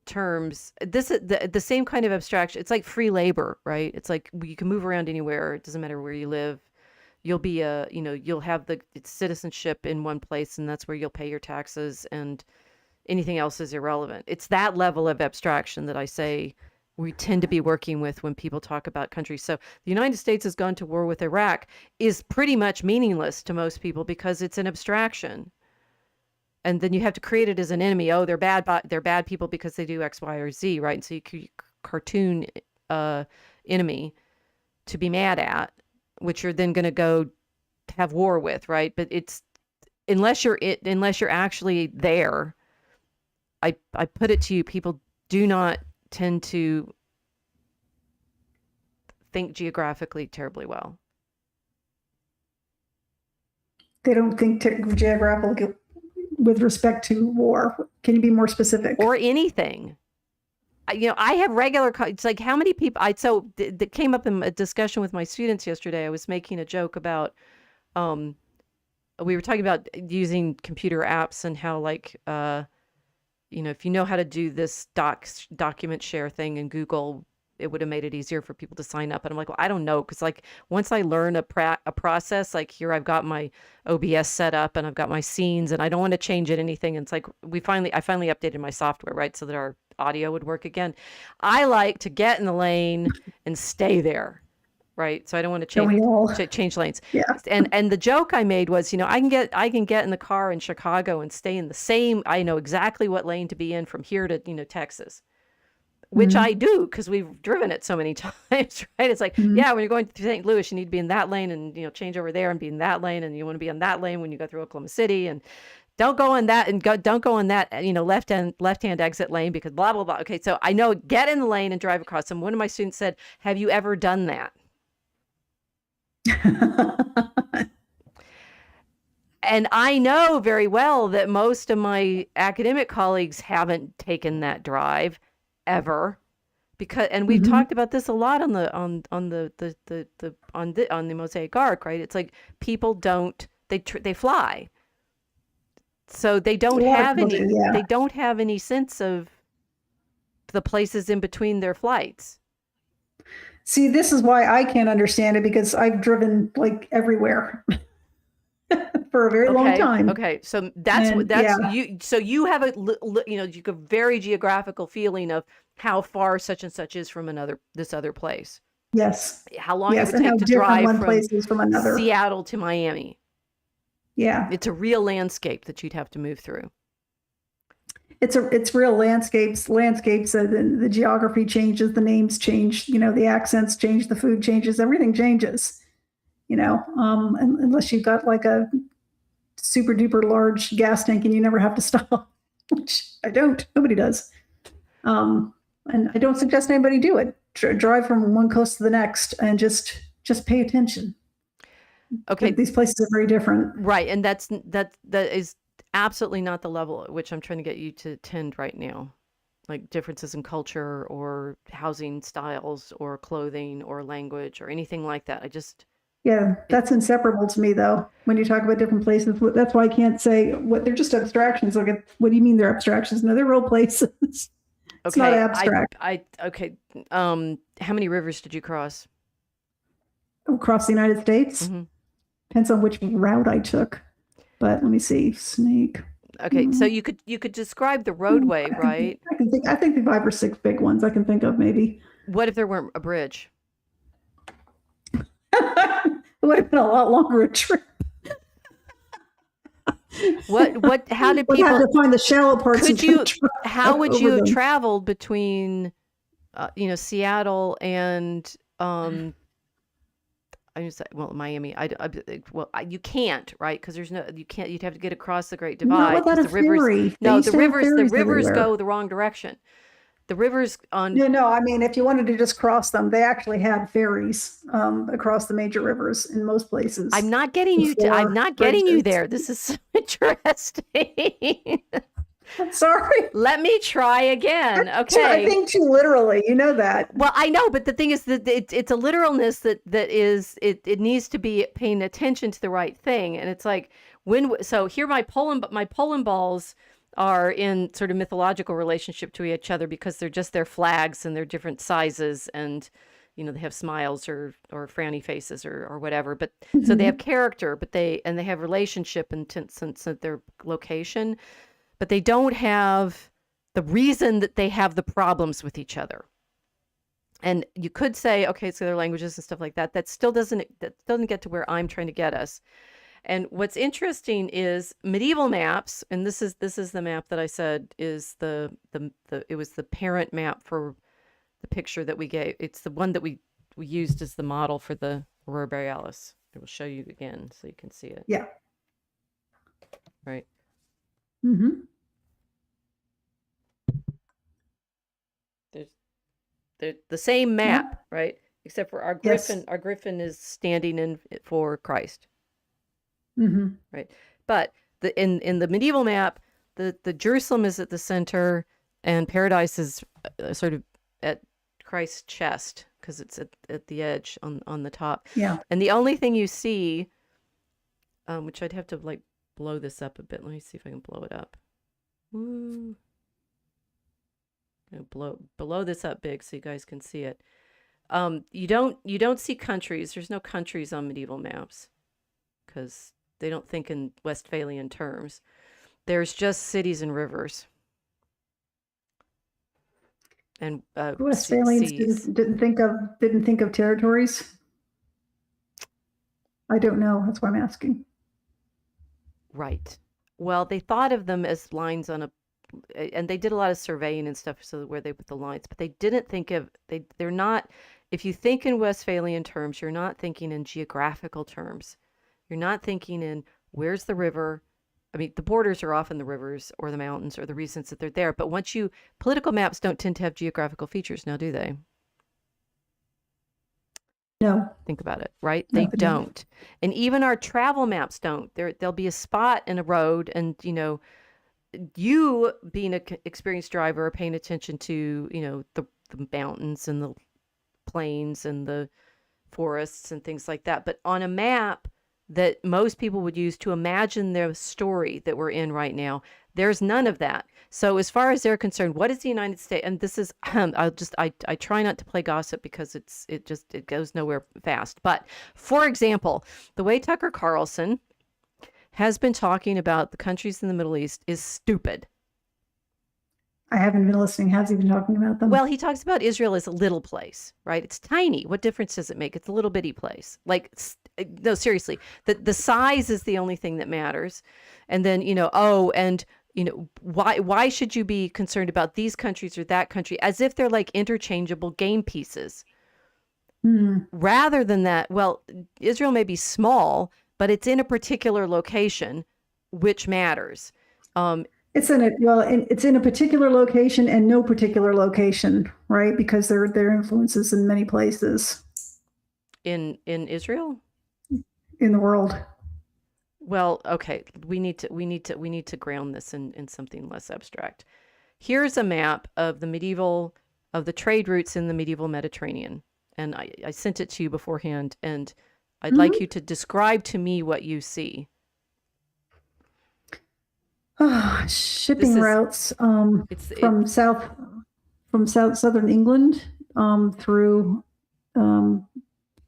terms, this is the same kind of abstraction. It's like free labor, right? It's like you can move around anywhere. It doesn't matter where you live. You'll be you'll have it's citizenship in one place, and that's where you'll pay your taxes, and anything else is irrelevant. It's that level of abstraction that I say we tend to be working with when people talk about countries. So the United States has gone to war with Iraq is pretty much meaningless to most people because it's an abstraction. And then you have to create it as an enemy. Oh, they're bad people because they do X, Y, or Z, right? And so you cartoon enemy to be mad at, which you're then going to go have war with, right? But it's unless you're actually there. I put it to you, people do not tend to think geographically terribly well. They don't think geographically with respect to war. Can you be more specific? Or anything. I have regular, it's like how many people, that came up in a discussion with my students yesterday. I was making a joke about, we were talking about using computer apps and how like, if you know how to do this document share thing in Google, it would have made it easier for people to sign up. And I'm like, well, I don't know, because like once I learn a process, like here I've got my OBS set up and I've got my scenes, and I don't want to change it anything. And it's like I finally updated my software, right, so that our audio would work again. I like to get in the lane and stay there. Right. So I don't want to change lanes. Yeah. And the joke I made was, I can get in the car in Chicago and stay in the same, I know exactly what lane to be in from here to, Texas, which I do because we've driven it so many times, right? It's like, yeah, when you're going to St. Louis, you need to be in that lane and, change over there and be in that lane. And you want to be in that lane when you go through Oklahoma City, and don't go on that don't go on that, left-hand exit lane because blah, blah, blah. Okay. So I know, get in the lane and drive across. And one of my students said, have you ever done that? And I know very well that most of my academic colleagues haven't taken that drive ever, and we've talked about this a lot on the Mosaic Arc, right? It's like people they fly, so they don't have any sense of the places in between their flights. See, this is why I can't understand it, because I've driven like everywhere for a very long time. Okay, so that's you. So you have you have a very geographical feeling of how far such and such is from this other place. Yes. How long it would take to drive one place is from another. Seattle to Miami. Yeah, it's a real landscape that you'd have to move through. It's real landscapes. The geography changes, the names change, the accents change, the food changes, everything changes. Unless you've got like a super duper large gas tank and you never have to stop, which I don't. Nobody does. And I don't suggest anybody do it. Drive from one coast to the next and just pay attention. Okay, these places are very different. Right, and that is absolutely not the level at which I'm trying to get you to tend right now, like differences in culture or housing styles or clothing or language or anything like that. That's inseparable to me, though. When you talk about different places, that's why I can't say what they're just abstractions. Like, what do you mean they're abstractions? No, they're real places. It's not abstract. How many rivers did you cross? Across the United States? Mm-hmm. Depends on which route I took. But let me see. Snake. Okay, so you could describe the roadway, right? I think the 5 or 6 big ones I can think of, maybe. What if there weren't a bridge? It would have been a lot longer a trip. How did people have to find the shallow parts? How would you have traveled between Seattle and Miami. You can't, right? Because you'd have to get across the Great Divide. Not without a ferry. The rivers go the wrong direction. The rivers on. No. I mean, if you wanted to just cross them, they actually had ferries across the major rivers in most places. I'm not getting you there. This is so interesting. I'm sorry. Let me try again. Okay. I think too literally. You know that. Well, I know, but the thing is that it's a literalness that is it needs to be paying attention to the right thing. And it's like here my Poland balls are in sort of mythological relationship to each other because they're just their flags and they're different sizes, and they have smiles or frowny faces or whatever. But so they have character, but they have relationship and sense of their location. But they don't have the reason that they have the problems with each other. And you could say, okay, so their languages and stuff like that. That doesn't get to where I'm trying to get us. And what's interesting is medieval maps, and this is the map that I said is it was the parent map for the picture that we gave. It's the one that we used as the model for the Aurora Borealis. I will show you again so you can see it. Yeah. Right. Mm-hmm. There's the same map, right? Except for our griffin. Yes. Our griffin is standing in for Christ. Mm-hmm. Right. But in the medieval map, the Jerusalem is at the center, and paradise is sort of at Christ's chest because it's at the edge on the top. Yeah. And the only thing you see, which I'd have to like blow this up a bit. Let me see if I can blow it up. Woo. Blow this up big so you guys can see it. You don't see countries. There's no countries on medieval maps because they don't think in Westphalian terms. There's just cities and rivers and Westphalians seas. didn't think of territories. I don't know. That's why I'm asking. Right. Well, they thought of them as lines on and they did a lot of surveying and stuff so where they put the lines, but they didn't think of they're not. If you think in Westphalian terms, you're not thinking in geographical terms. You're not thinking in where's the river. I mean, the borders are often the rivers or the mountains or the reasons that they're there. But political maps don't tend to have geographical features now, do they? No. Think about it, right? No, They they don't. And even our travel maps don't. There'll be a spot in a road, and you being an experienced driver, paying attention to the mountains and the plains and the forests and things like that. But on a map that most people would use to imagine the story that we're in right now, there's none of that. So as far as they're concerned, what is the United States? And this is, I try not to play gossip because it goes nowhere fast. But for example, the way Tucker Carlson has been talking about the countries in the Middle East is stupid. I haven't been listening. Has he been talking about them? Well, he talks about Israel as a little place, right? It's tiny. What difference does it make? It's a little bitty place. Like, no, seriously, the size is the only thing that matters. And then, why should you be concerned about these countries or that country as if they're like interchangeable game pieces? Rather than that, well, Israel may be small, but it's in a particular location, which matters. It's in a particular location and no particular location, right? Because there are influences in many places in Israel, in the world. Well, okay, we need to ground this in something less abstract. Here's a map of the trade routes in the medieval Mediterranean, and I sent it to you beforehand, and I'd like you to describe to me what you see. Shipping routes from southern England through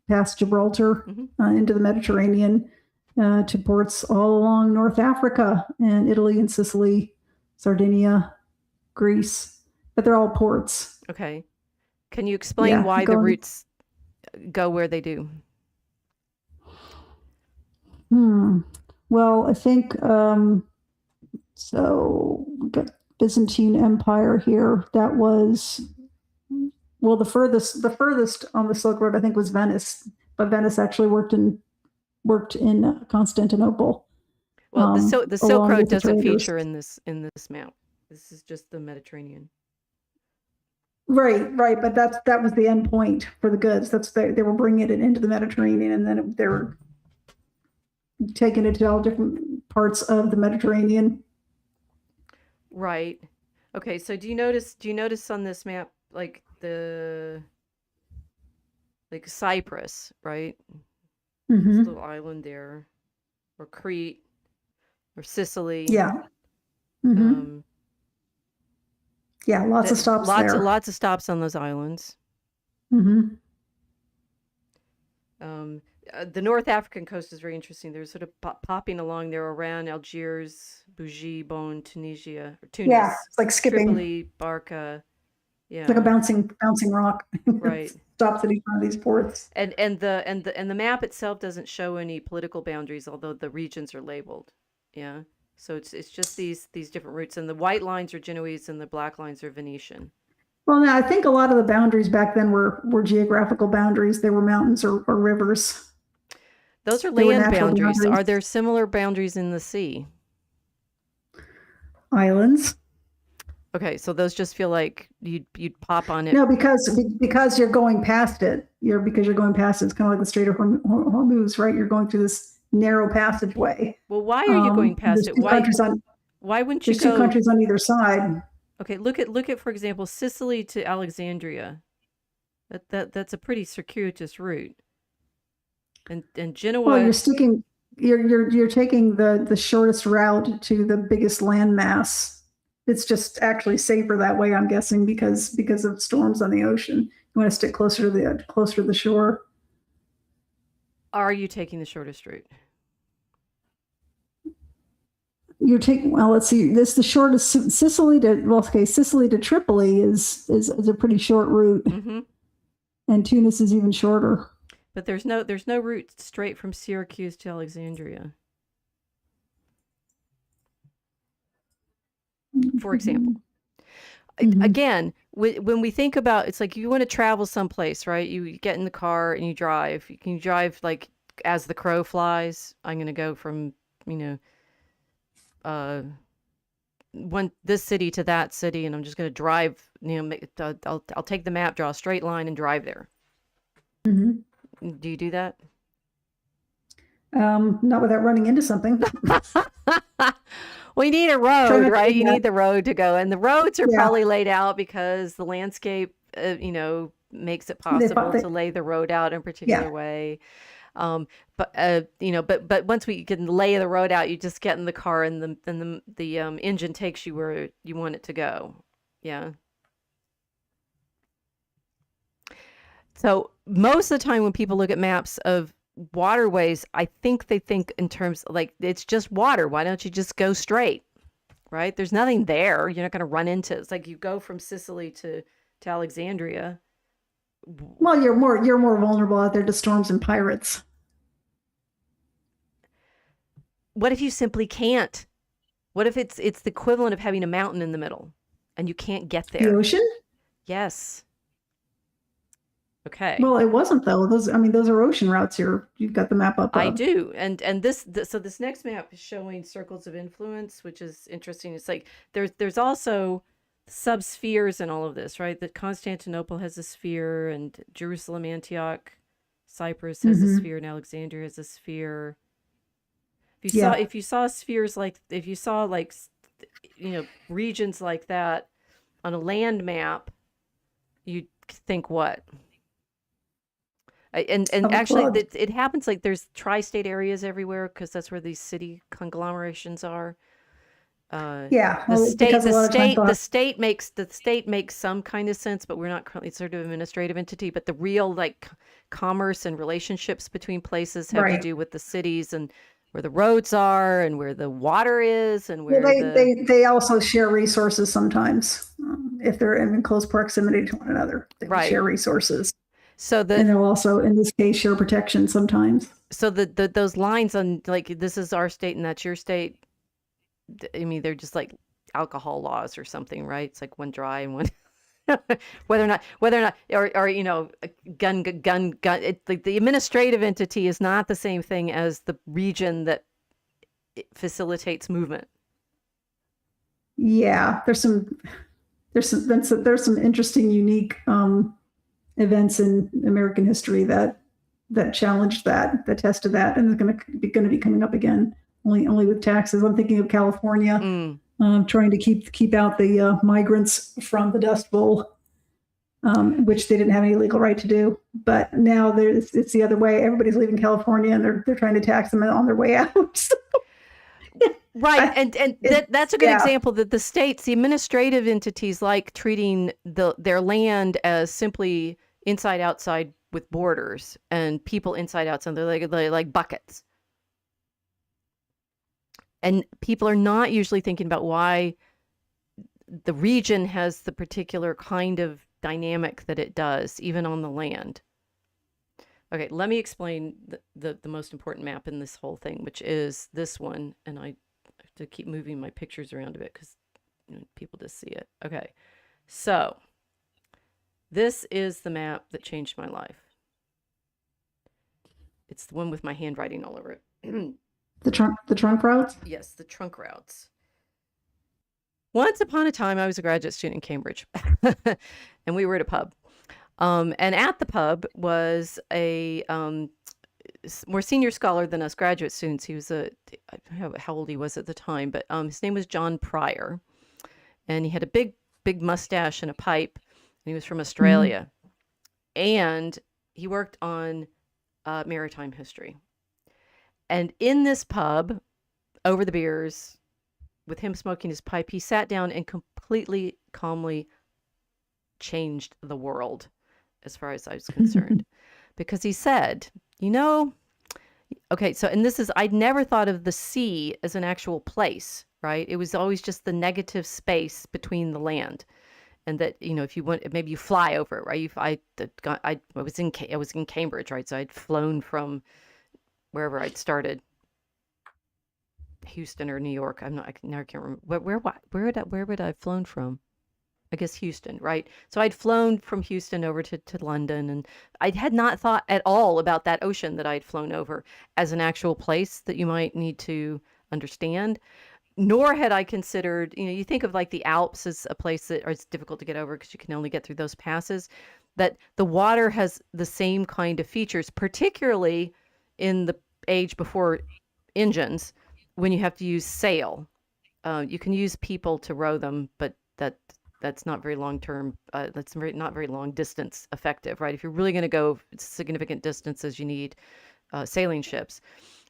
past Gibraltar into the Mediterranean to ports all along North Africa and Italy and Sicily, Sardinia, Greece, but they're all ports. Okay. Can you explain why the routes go where they do? Well, I think so. We've got Byzantine Empire here. That was the furthest on the Silk Road, I think, was Venice, but Venice actually worked in Constantinople. Well, the Silk Road doesn't feature in this map. This is just the Mediterranean. Right, but that was the end point for the goods. They were bringing it into the Mediterranean, and then they were taking it to all different parts of the Mediterranean. Right. Okay. So do you notice on this map like Cyprus, right? This little island there, or Crete, or Sicily. Yeah. Yeah, lots of stops there. Lots of stops on those islands. The North African coast is very interesting. They're sort of popping along there around Algiers, Bougie, Bonn, Tunisia, or Tunis. Yeah, it's like skipping. Tripoli, Barca. Yeah. It's like a bouncing rock. Right. Stops at each one of these ports. And the map itself doesn't show any political boundaries, although the regions are labeled. Yeah. So it's just these different routes, and the white lines are Genoese and the black lines are Venetian. Well, now I think a lot of the boundaries back then were geographical boundaries. They were mountains or rivers. Those are land boundaries. Are there similar boundaries in the sea? Islands. Okay, so those just feel like you'd pop on it. No, because you're going past it. Because you're going past it. It's kind of like the Strait of Hormuz, right? You're going through this narrow passageway. Well, why are you going past it? Why wouldn't you go? There's two countries on either side. Okay, look at for example, Sicily to Alexandria. That's a pretty circuitous route. And Genoa. Well, you're taking the shortest route to the biggest landmass It's just actually safer that way, I'm guessing, because of storms on the ocean. You want to stick closer to the shore. Are you taking the shortest route? You're taking, well, let's see, the shortest Sicily to Tripoli is a pretty short route, Mm-hmm. and Tunis is even shorter. But there's no route straight from Syracuse to Alexandria, for example. Again, when we think about, it's like you want to travel someplace, right? You get in the car and you drive. You can drive like as the crow flies. I'm going to go from, this city to that city, and I'm just going to drive. I'll take the map, draw a straight line, and drive there. Mm-hmm. Do you do that? Not without running into something. We need a road, right? You need the road to go, and the roads are probably laid out because the landscape, makes it possible to lay the road out in a particular way. But once we can lay the road out, you just get in the car, and the engine takes you where you want it to go. Yeah. So most of the time when people look at maps of waterways, I think they think in terms like it's just water. Why don't you just go straight? Right? There's nothing there. You're not going to run into. It's like you go from Sicily to Alexandria. Well, you're more vulnerable out there to storms and pirates. What if you simply can't? What if it's the equivalent of having a mountain in the middle and you can't get there? The ocean? Yes. Okay. Well, it wasn't though. Those are ocean routes. You've got the map up. I do, and so this next map is showing circles of influence, which is interesting. It's like there's also subspheres in all of this, right? That Constantinople has a sphere, and Jerusalem, Antioch, Cyprus has a sphere, and Alexandria has a sphere. If you saw spheres like regions like that on a land map, you'd think what? And actually, it happens like there's tri-state areas everywhere because that's where these city conglomerations are. The state makes some kind of sense, but we're not currently sort of an administrative entity. But the real like commerce and relationships between places have to do with the cities and where the roads are and where the water is and where they also share resources sometimes if they're in close proximity to one another. They share resources. And they'll also, in this case, share protection sometimes. So those lines on like this is our state and that's your state. I mean, they're just like alcohol laws or something, right? It's like one dry and one whether or not or gun. Like the administrative entity is not the same thing as the region that facilitates movement. Yeah, there's some interesting, unique events in American history that challenged that tested that, and it's going to be coming up again. Only with taxes. I'm thinking of California, trying to keep out the migrants from the Dust Bowl, which they didn't have any legal right to do. But now it's the other way. Everybody's leaving California, and they're trying to tax them on their way out. Right, and that's a good example that the states, the administrative entities, like treating their land as simply inside outside with borders, and people inside outside. They're like buckets. And people are not usually thinking about why the region has the particular kind of dynamic that it does, even on the land. Okay, let me explain the most important map in this whole thing, which is this one. And I have to keep moving my pictures around a bit because people just see it. Okay, so this is the map that changed my life. It's the one with my handwriting all over it. The trunk routes? Yes, the trunk routes. Once upon a time, I was a graduate student in Cambridge, and we were at a pub. And at the pub was a more senior scholar than us graduate students. He was I don't know how old he was at the time, but his name was John Pryor, and he had a big mustache and a pipe, and he was from Australia, and he worked on maritime history. And in this pub, over the beers, with him smoking his pipe, he sat down and completely calmly changed the world as far as I was concerned. Because he said, okay, so, and this is, I'd never thought of the sea as an actual place, right? It was always just the negative space between the land. And that, if you want, maybe you fly over it, right? I was in Cambridge, right? So I'd flown from wherever I'd started, Houston or New York. I can't remember. Where would I have flown from? I guess Houston, right? So I'd flown from Houston over to London, and I had not thought at all about that ocean that I'd flown over as an actual place that you might need to understand. Nor had I considered, you think of like the Alps as a place that is difficult to get over because you can only get through those passes, that the water has the same kind of features, particularly in the age before engines, when you have to use sail. You can use people to row them, but that's not very long term. That's not very long distance effective, right? If you're really going to go significant distances, you need sailing ships.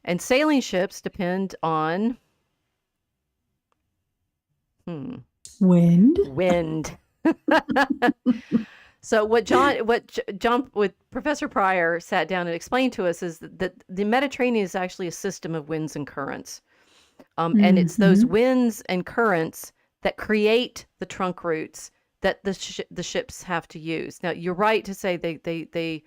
And sailing ships depend on wind. So what Professor Pryor sat down and explained to us is that the Mediterranean is actually a system of winds and currents. And it's those winds and currents that create the trunk routes that the ships have to use. Now, you're right to say they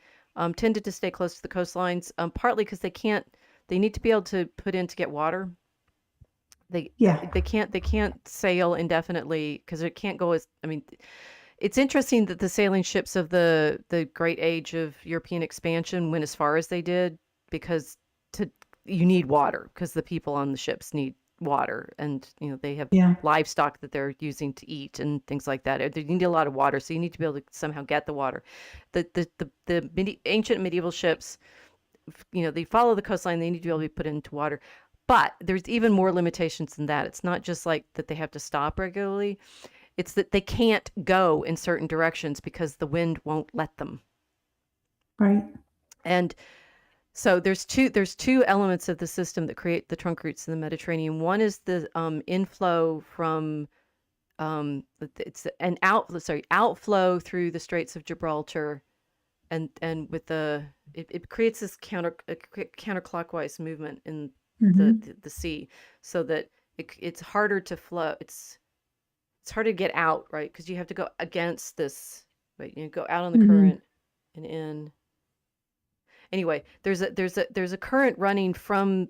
tended to stay close to the coastlines, partly because they need to be able to put in to get water. They can't sail indefinitely because it can't go it's interesting that the sailing ships of the great age of European expansion went as far as they did because you need water because the people on the ships need water, and they have livestock that they're using to eat and things like that. They need a lot of water, so you need to be able to somehow get the water. The ancient medieval ships, they follow the coastline. They need to be able to be put into water. But there's even more limitations than that. It's not just like that they have to stop regularly. It's that they can't go in certain directions because the wind won't let them. Right. And so there's two elements of the system that create the trunk routes in the Mediterranean. One is the inflow from it's an outflow through the Straits of Gibraltar, and with it creates this counterclockwise movement in the sea, so that it's harder to flow. It's harder to get out, right? Because you have to go against this, right? Go out on the current and in. Anyway, there's a current running from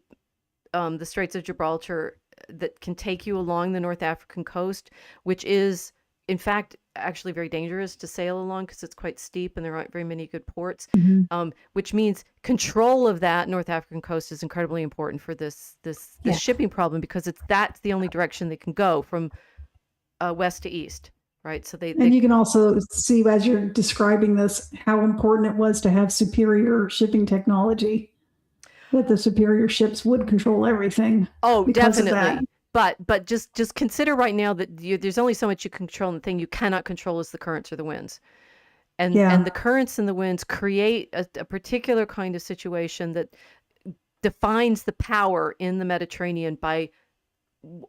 the Straits of Gibraltar that can take you along the North African coast, which is in fact actually very dangerous to sail along because it's quite steep and there aren't very many good ports. Which means control of that North African coast is incredibly important for this shipping problem, because that's the only direction they can go from west to east. Right. So and you can also see, as you're describing this, how important it was to have superior shipping technology, that the superior ships would control everything. Oh, definitely. But just consider right now that there's only so much you can control, and the thing you cannot control is the currents or the winds. And the currents and the winds create a particular kind of situation that defines the power in the Mediterranean by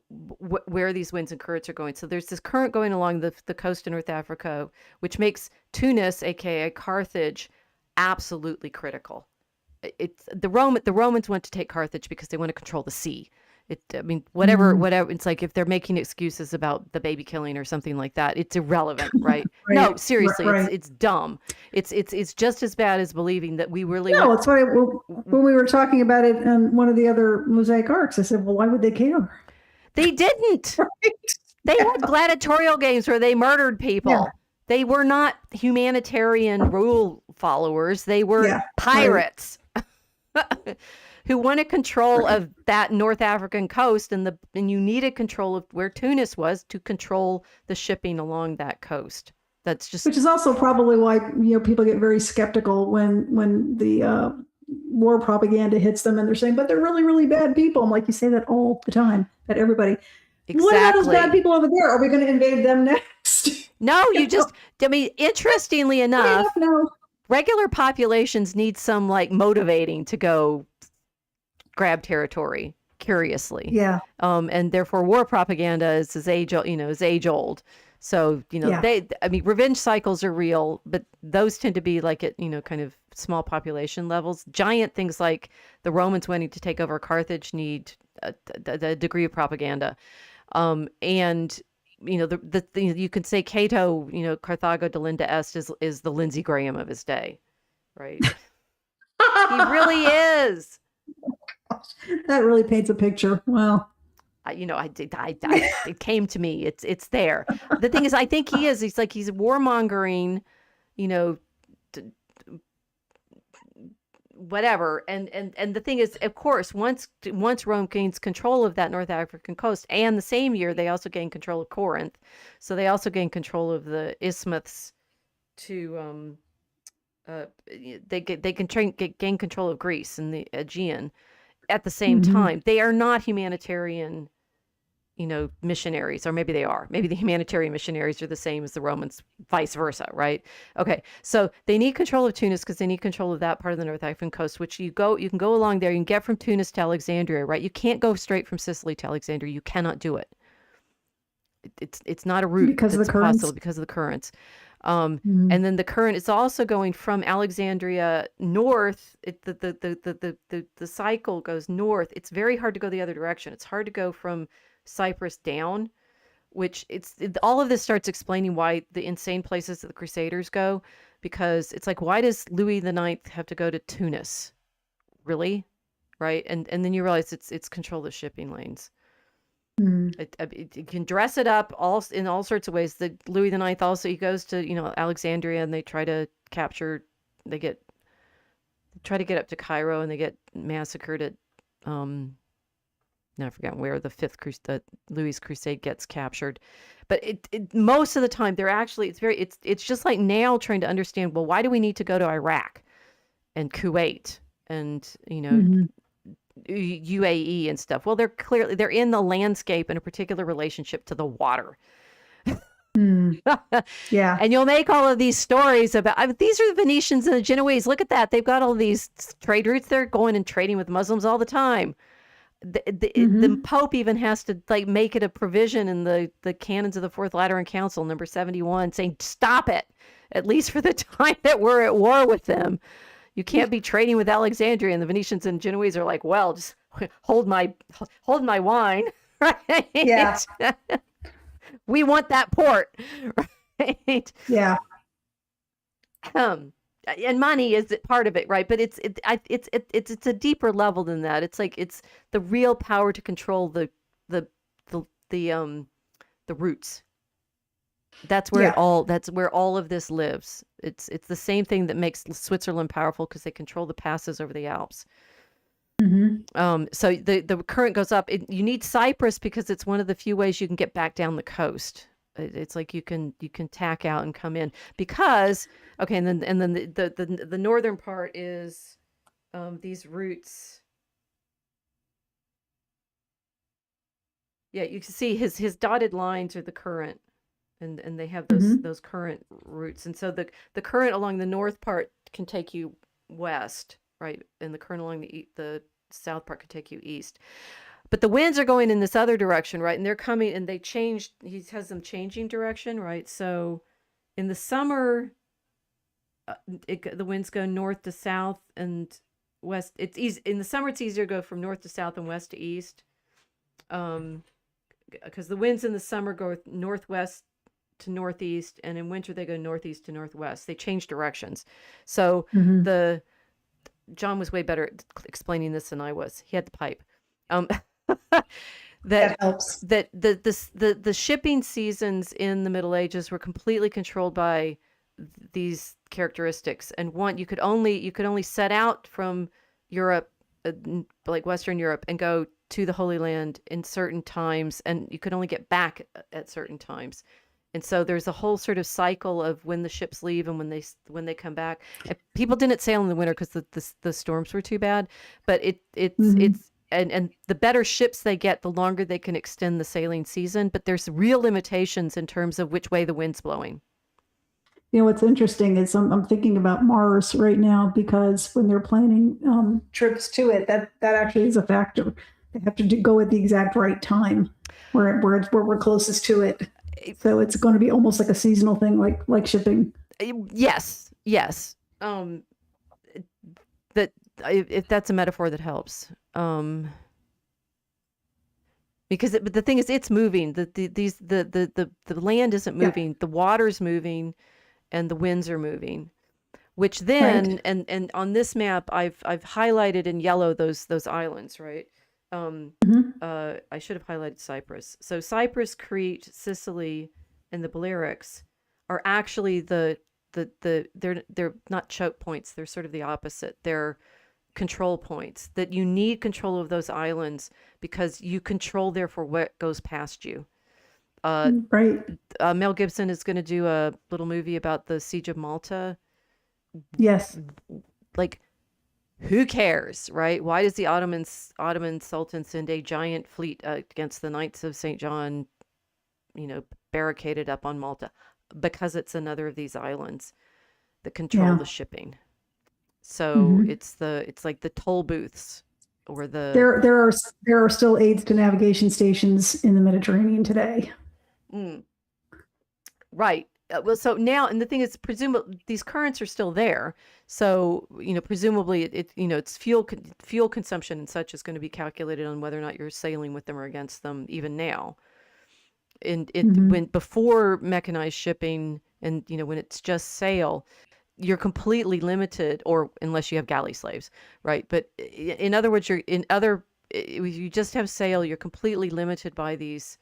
where these winds and currents are going. So there's this current going along the coast of North Africa, which makes Tunis, aka Carthage, absolutely critical. The Romans want to take Carthage because they want to control the sea. Whatever. It's like if they're making excuses about the baby killing or something like that, it's irrelevant, right? No, seriously, it's dumb. It's just as bad as believing that we really. No, it's funny. When we were talking about it on one of the other Mosaic Arcs, I said, "Well, why would they care?" They didn't. Right? They had gladiatorial games where they murdered people. Yeah. They were not humanitarian rule followers. They were pirates who wanted control of that North African coast, and you needed control of where Tunis was to control the shipping along that coast. Which is also probably why people get very skeptical when the war propaganda hits them and they're saying, but they're really, really bad people. I'm like, you say that all the time, that everybody. Exactly. What about those bad people over there? Are we going to invade them next? No, interestingly enough, regular populations need some motivating to go grab territory. curiously. Yeah. And therefore war propaganda is age old. So, Yeah. I mean, revenge cycles are real, but those tend to be like at, kind of small population levels. Giant things like the Romans wanting to take over Carthage need a degree of propaganda. And, you can say Cato, Carthago delenda est is the Lindsey Graham of his day, right? He really is. That really paints a picture. Well, it came to me. It's there. The thing is, I think he's warmongering, whatever. And the thing is, of course, once Rome gains control of that North African coast, and the same year they also gain control of Corinth, so they also gain control of the isthmus to they can gain control of Greece and the Aegean at the same time. They are not humanitarian missionaries, or maybe they are. Maybe the humanitarian missionaries are the same as the Romans, vice versa, right? Okay, so they need control of Tunis because they need control of that part of the North African coast, which you can go along there. You can get from Tunis to Alexandria, right? You can't go straight from Sicily to Alexandria. You cannot do it. It's not a route because of the currents. Possible because of the currents. And then the current is also going from Alexandria north. The cycle goes north. It's very hard to go the other direction. It's hard to go from Cyprus down, which all of this starts explaining why the insane places that the Crusaders go, because it's like, why does Louis IX have to go to Tunis? Really? Right? And then you realize it's control the shipping lanes. It can dress it up in all sorts of ways. The Louis IX also, he goes to Alexandria, and they try to capture. They try to get up to Cairo, and they get massacred at now I forget where the Louis Crusade gets captured. But most of the time they're actually it's just like now trying to understand, well, why do we need to go to Iraq and Kuwait and UAE and stuff? Well, they're in the landscape in a particular relationship to the water. Yeah. And you'll make all of these stories about these are the Venetians and the Genoese. Look at that. They've got all these trade routes. They're going and trading with Muslims all the time. The Pope even has to make it a provision in the canons of the Fourth Lateran Council, number 71, saying, stop it, at least for the time that we're at war with them. You can't be trading with Alexandria. And the Venetians and Genoese are like, well, just hold my wine, right? Yeah. We want that port, right? Yeah. And money is part of it, right? But it's a deeper level than that. It's like it's the real power to control the roots. That's where that's where all of this lives. It's the same thing that makes Switzerland powerful, because they control the passes over the Alps. So the current goes up. You need Cyprus because it's one of the few ways you can get back down the coast. It's like you can tack out and come in, because and then the northern part is these routes. Yeah, you can see his dotted lines are the current, and they have those current routes. And so the current along the north part can take you west, right, and the current along the south part could take you east. But the winds are going in this other direction, right? And they're coming, and he has them changing direction, right? So in the summer, the winds go north to south and west. It's easy. In the summer, it's easier to go from north to south and west to east. Because the winds in the summer go northwest to northeast, and in winter they go northeast to northwest. They change directions. So John was way better at explaining this than I was. He had the pipe. That helps. That the shipping seasons in the Middle Ages were completely controlled by these characteristics. And you could only set out from Europe, like Western Europe, and go to the Holy Land in certain times, and you could only get back at certain times. And so there's a whole sort of cycle of when the ships leave and when they come back. And people didn't sail in the winter because the storms were too bad. But it's and the better ships they get, the longer they can extend the sailing season. But there's real limitations in terms of which way the wind's blowing. You know, what's interesting is I'm thinking about Mars right now, because when they're planning trips to it, that actually is a factor. They have to go at the exact right time where we're closest to it. So it's going to be almost like a seasonal thing, like shipping. Yes. That if that's a metaphor that helps. Because but the thing is, it's moving. The land isn't moving. The water's moving, and the winds are moving. Which then, and on this map, I've highlighted in yellow those islands, right? I should have highlighted Cyprus. So Cyprus, Crete, Sicily, and the Balearics are actually they're not choke points. They're sort of the opposite. They're control points that you need control of those islands because you control therefore what goes past you. Mel Gibson is going to do a little movie about the Siege of Malta. Yes. Like, who cares, right? Why does the Ottoman Sultan send a giant fleet against the Knights of St. John, barricaded up on Malta? Because it's another of these islands that control the shipping. So it's like the toll booths or the there are still aids to navigation stations in the Mediterranean today. Right. Well, so now, and the thing is, presumably these currents are still there. So, presumably it's fuel consumption and such is going to be calculated on whether or not you're sailing with them or against them even now. And when before mechanized shipping and, when it's just sail, you're completely limited, or unless you have galley slaves, right? But in other words, if you just have sail, you're completely limited by these,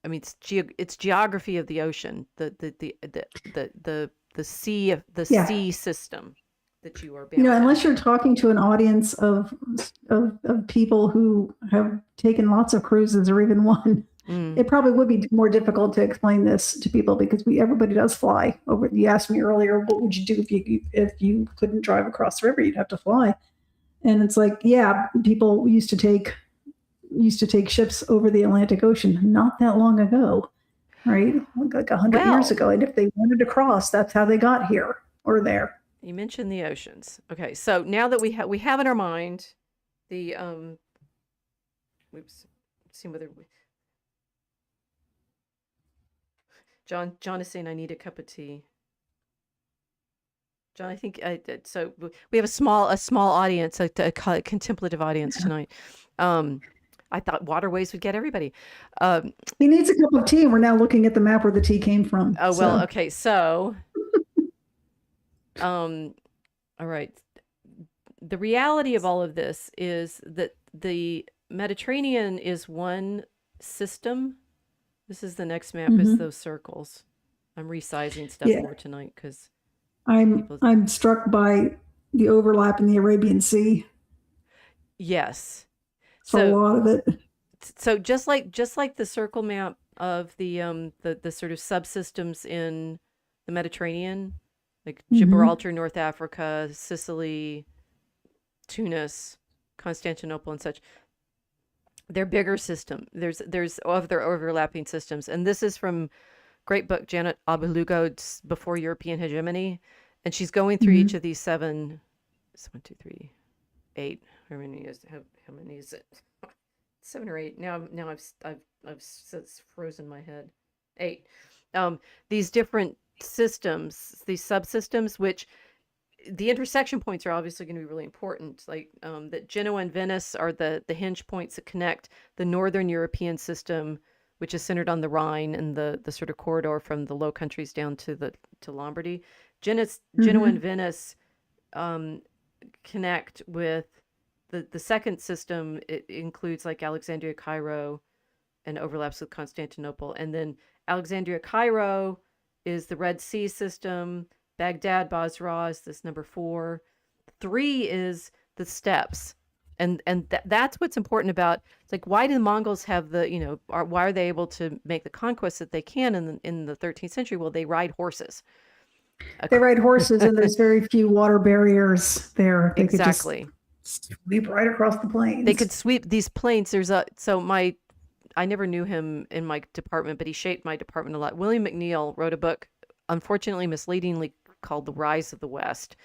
it's geography of the ocean, the sea system that you are bound unless you're talking to an audience of people who have taken lots of cruises or even one, it probably would be more difficult to explain this to people because everybody does fly over. You asked me earlier, what would you do if you couldn't drive across the river? You'd have to fly. And it's like, yeah, people used to take ships over the Atlantic Ocean not that long ago, right? Like 100 years ago. And if they wanted to cross, that's how they got here or there. You mentioned the oceans. Okay, so now that we have in our mind the let's see whether John is saying I need a cup of tea. John, I think so. We have a small audience, a contemplative audience tonight. I thought Waterways would get everybody. He needs a cup of tea, and we're now looking at the map where the tea came from. Oh, well, okay. So, all right. The reality of all of this is that the Mediterranean is one system. This is the next map is those circles. I'm resizing stuff more tonight because I'm struck by the overlap in the Arabian Sea. Yes. So a lot of it. So just like the circle map of the sort of subsystems in the Mediterranean, like Gibraltar, North Africa, Sicily, Tunis, Constantinople, and such. They're bigger system. There's other overlapping systems, and this is from great book Janet Abelugo's Before European Hegemony, and she's going through each of these 7. It's 1, 2, 3, 8. How many is it? 7 or 8. Now I've frozen my head. 8. These different systems, these subsystems, which the intersection points are obviously going to be really important. Like that Genoa and Venice are the hinge points that connect the Northern European system, which is centered on the Rhine and the sort of corridor from the Low Countries down to Lombardy. Genoa and Venice connect with the second system. It includes like Alexandria, Cairo, and overlaps with Constantinople. And then Alexandria, Cairo is the Red Sea system. Baghdad, Basra is this number 4. 3 is the steppes. And that's what's important about, it's like, why do the Mongols have why are they able to make the conquests that they can in the 13th century? Well, they ride horses. They ride horses, and there's very few water barriers there. They exactly. Could just sweep right across the plains. They could sweep these plains. I never knew him in my department, but he shaped my department a lot. William McNeill wrote a book, unfortunately misleadingly called The Rise of the West.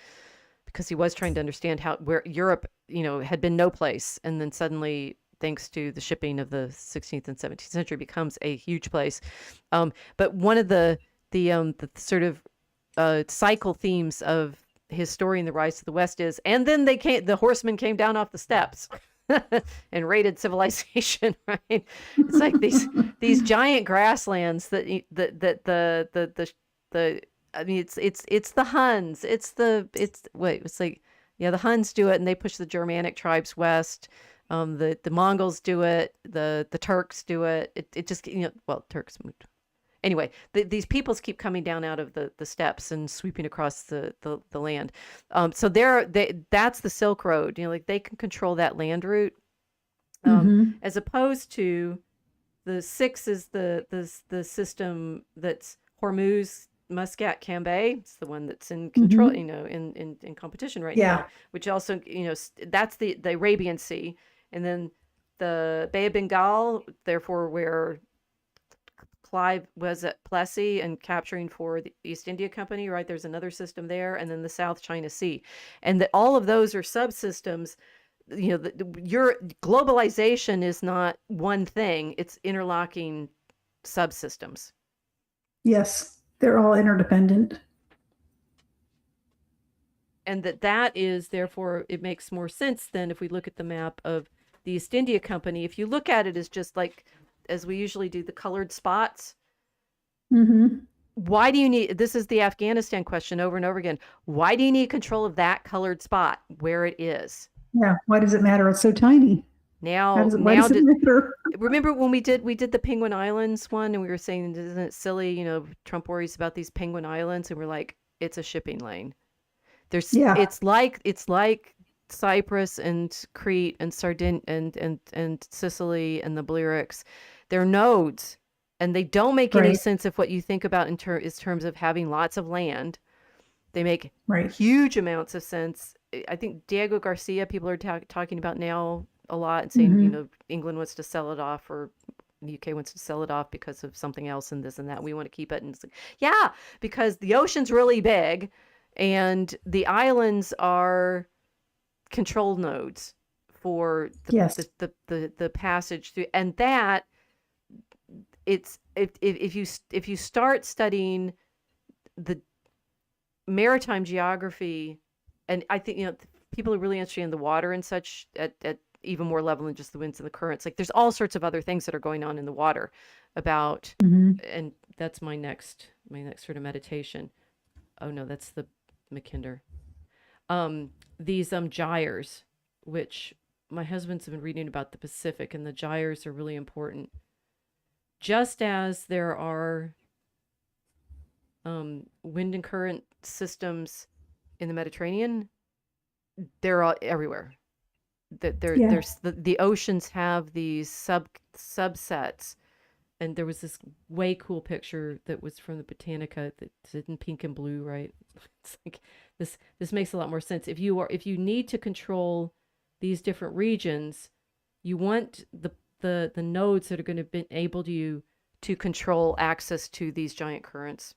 because he was trying to understand where Europe, had been no place, and then suddenly, thanks to the shipping of the 16th and 17th century, becomes a huge place. But one of the sort of cycle themes of his story in The Rise to the West is, and then the horsemen came down off the steppes and raided civilization, right? It's like these giant grasslands that I mean, it's the Huns. The Huns do it, and they push the Germanic tribes west. The Mongols do it. The Turks do it. It just, Turks moved. Anyway, these peoples keep coming down out of the steppes and sweeping across the land. So that's the Silk Road. Like they can control that land route, as opposed to the six is the system that's Hormuz, Muscat, Cambay. It's the one that's in control, in competition right now. Which also, that's the Arabian Sea, and then the Bay of Bengal. Therefore, where Clive was at Plessy and capturing for the East India Company, right? There's another system there, and then the South China Sea, and all of those are subsystems. Your globalization is not one thing; it's interlocking subsystems. Yes, they're all interdependent, and that is therefore it makes more sense than if we look at the map of the East India Company. If you look at it as just like, as we usually do, the colored spots. Why do you need, this is the Afghanistan question over and over again. Why do you need control of that colored spot where it is? Yeah. Why does it matter? It's so tiny. Why does it matter? Remember when we did the Penguin Islands one, and we were saying, isn't it silly? Trump worries about these Penguin Islands, and we're like, it's a shipping lane. It's like Cyprus and Crete and Sardinia and Sicily and the Balearics. They're nodes, and they don't make any sense if what you think about in terms of having lots of land. They make huge amounts of sense. I think Diego Garcia, people are talking about now a lot and saying, England wants to sell it off, or the UK wants to sell it off because of something else and this and that. We want to keep it. And it's like, because the ocean's really big and the islands are control nodes for the passage through, and that it's if you start studying the maritime geography, and I think people are really interested in the water and such at even more level than just the winds and the currents. Like there's all sorts of other things that are going on in the water about, and that's my next sort of meditation. Oh no, that's the Mackinder. These gyres, which my husband's been reading about the Pacific, and the gyres are really important. Just as there are wind and current systems in the Mediterranean, they're all everywhere. There's the oceans have these subsets. And there was this way cool picture that was from the Botanica that's in pink and blue, right? It's like this makes a lot more sense. If you need to control these different regions, you want the nodes that are going to be able to control access to these giant currents.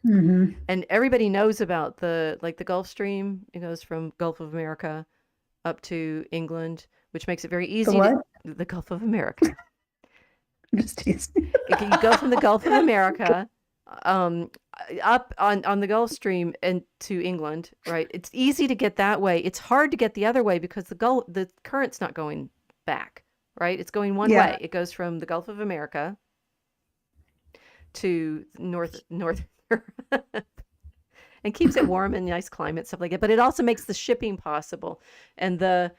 And everybody knows about the Gulf Stream. It goes from Gulf of America up to England, which makes it very easy. The Gulf of America. Just teasing. You go from the Gulf of America up on the Gulf Stream and to England, right? It's easy to get that way. It's hard to get the other way because the current's not going back, right? It's going one way. It goes from the Gulf of America to North and keeps it warm and nice climate, stuff like that. But it also makes the shipping possible. And the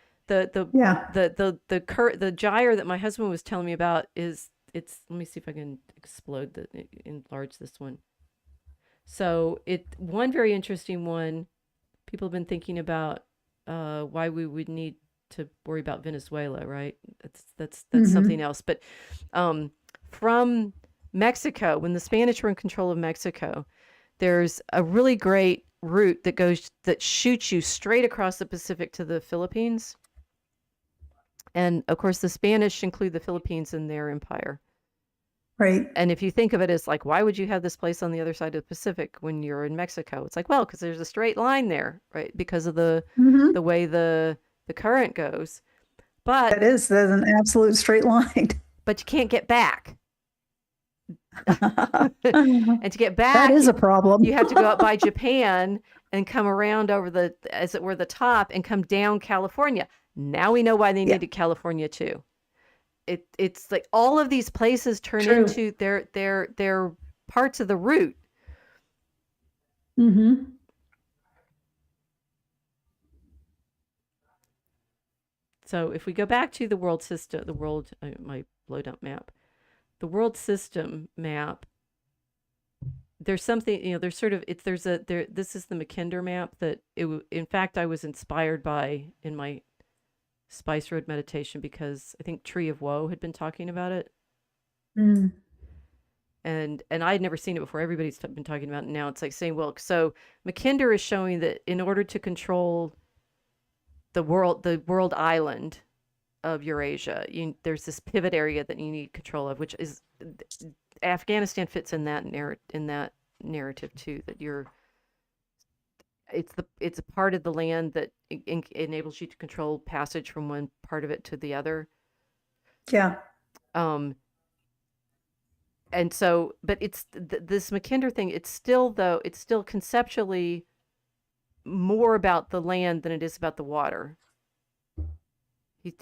gyre that my husband was telling me about let me see if I can enlarge this one. So one very interesting one, people have been thinking about why we would need to worry about Venezuela, right? That's something else. But from Mexico, when the Spanish were in control of Mexico, there's a really great route that shoots you straight across the Pacific to the Philippines. And of course, the Spanish include the Philippines in their empire. Right. And if you think of it as like, why would you have this place on the other side of the Pacific when you're in Mexico? It's like, well, because there's a straight line there, right? Because of Hmm. the way the current goes. But There's an absolute straight line. you can't get back. That And to get back, is a problem. you have to go up by Japan and come around over the, as it were, the top and come down California. Now we know why they Yeah, needed California too. It's like all of these places turn true. into their parts of the route. Hmm. So if we go back to the world system, my blow dump map, the world system map, there's something, there's sort of, this is the Mackinder map that in fact, I was inspired by in my Spice Road meditation because I think Tree of Woe had been talking about it. Mm. And I had never seen it before. Everybody's been talking about it now. It's like saying, well, so Mackinder is showing that in order to control the world island of Eurasia, there's this pivot area that you need control of, which is Afghanistan fits in that narrative too. That it's a part of the land that enables you to control passage from one part of it to the other. Yeah. And so, but it's this Mackinder thing. It's still conceptually more about the land than it is about the water.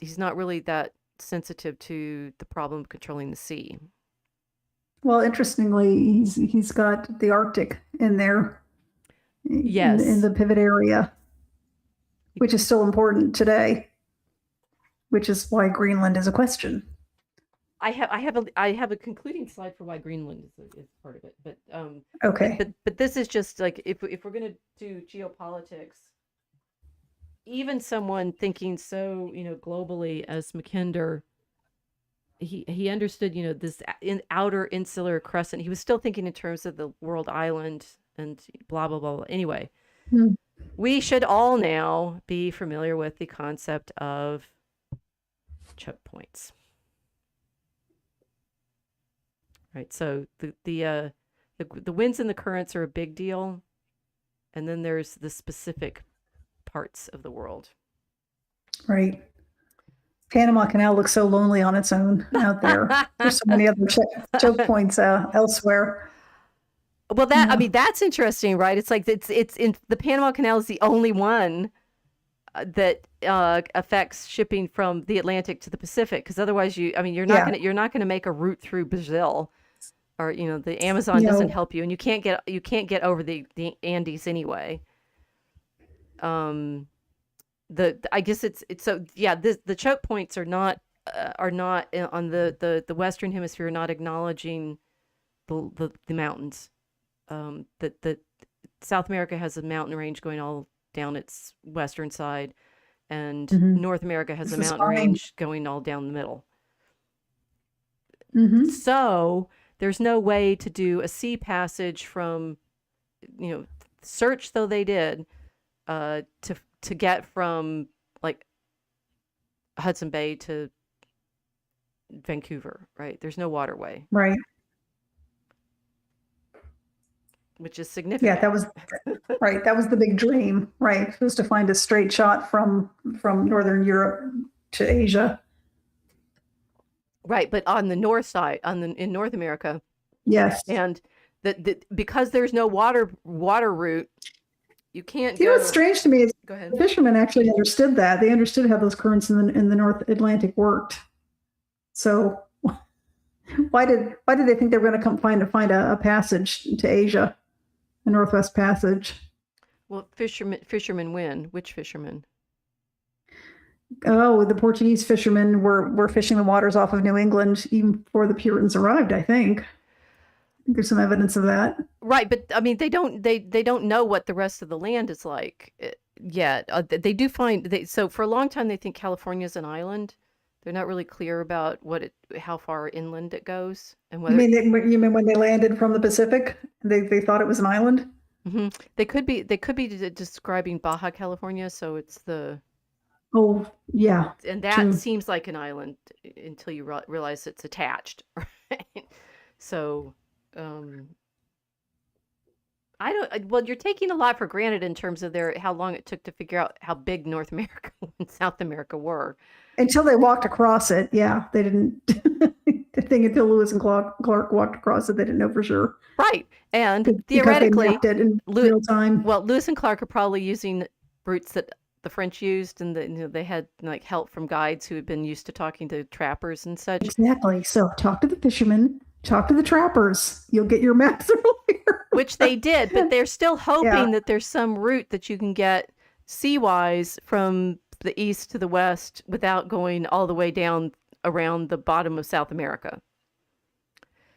He's not really that sensitive to the problem of controlling the sea. Well, interestingly, he's got the Arctic in there. Yes. In the pivot area, which is still important today, which is why Greenland is a question. I have a concluding slide for why Greenland is part of it, but okay. But this is just like if we're gonna do geopolitics, even someone thinking so globally as Mackinder, he understood this outer insular crescent. He was still thinking in terms of the world island and blah blah blah. Anyway, we should all now be familiar with the concept of choke points. Right, so the winds and the currents are a big deal, and then there's the specific parts of the world. Right. Panama Canal looks so lonely on its own out there. There's so many other choke points elsewhere. Well, I mean, that's interesting, right? It's like it's in the Panama Canal is the only one that affects shipping from the Atlantic to the Pacific, because otherwise you're not gonna make a route through Brazil, or the Amazon doesn't help you, and you can't get over the Andes anyway. I guess it's so yeah. The choke points are not on the Western Hemisphere, not acknowledging the mountains. That South America has a mountain range going all down its western side, and North America has a mountain range going all down the middle. So there's no way to do a sea passage from, search though they did, to get from like Hudson Bay to Vancouver, right? There's no waterway. Right. Which is significant. Yeah, that was right. That was the big dream, right? Was to find a straight shot from Northern Europe to Asia. Right, but on the north side, in North America. Yes. And because there's no water route, you can't go. What's strange to me is go ahead. The fishermen actually understood that. They understood how those currents in the North Atlantic worked. So why did they think they were going to find a passage to Asia, a Northwest Passage? Well, fishermen win. Which fishermen? Oh, the Portuguese fishermen were fishing the waters off of New England even before the Puritans arrived, I think. There's some evidence of that. Right, but I mean, they don't know what the rest of the land is like yet. They do so for a long time they think California is an island. They're not really clear about how far inland it goes, and whether. You mean when they landed from the Pacific, they thought it was an island? Mm-hmm. They could be describing Baja California, so it's the. Oh yeah, and that seems like an island until you realize it's attached, right? So, I don't. Well, you're taking a lot for granted in terms of how long it took to figure out how big North America and South America were. Until they walked across it. Yeah, they didn't. I think until Lewis and Clark walked across it, they didn't know for sure. Right. And Because theoretically, they mapped it in real time. well, Lewis and Clark are probably using routes that the French used, and they had like help from guides who had been used to talking to trappers and such. Exactly. So talk to the fishermen, talk to the trappers. You'll get your maps earlier. Which they did, but they're still hoping that there's some route that you can get sea-wise from the east to the west without going all the way down around the bottom of South America.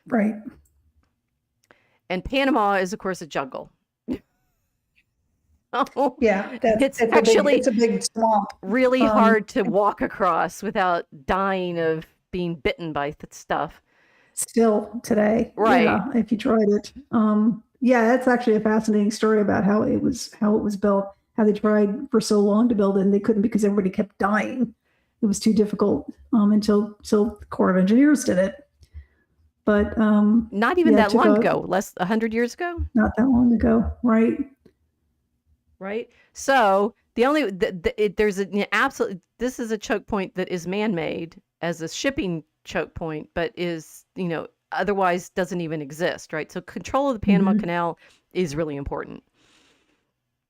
Right. And Panama is, of course, a jungle. Oh, yeah, it's actually a big swamp. Really hard to walk across without dying of being bitten by stuff. Still today, right? Yeah, if you tried it, yeah, that's actually a fascinating story about how it was built. How they tried for so long to build it, and they couldn't because everybody kept dying. It was too difficult until the Corps of Engineers did it. But not even that long ago, less 100 years ago. Not that long ago, right? Right. So the only there's an absolute. This is a choke point that is man-made as a shipping choke point, but is otherwise doesn't even exist. Right. So control of the Panama Canal is really important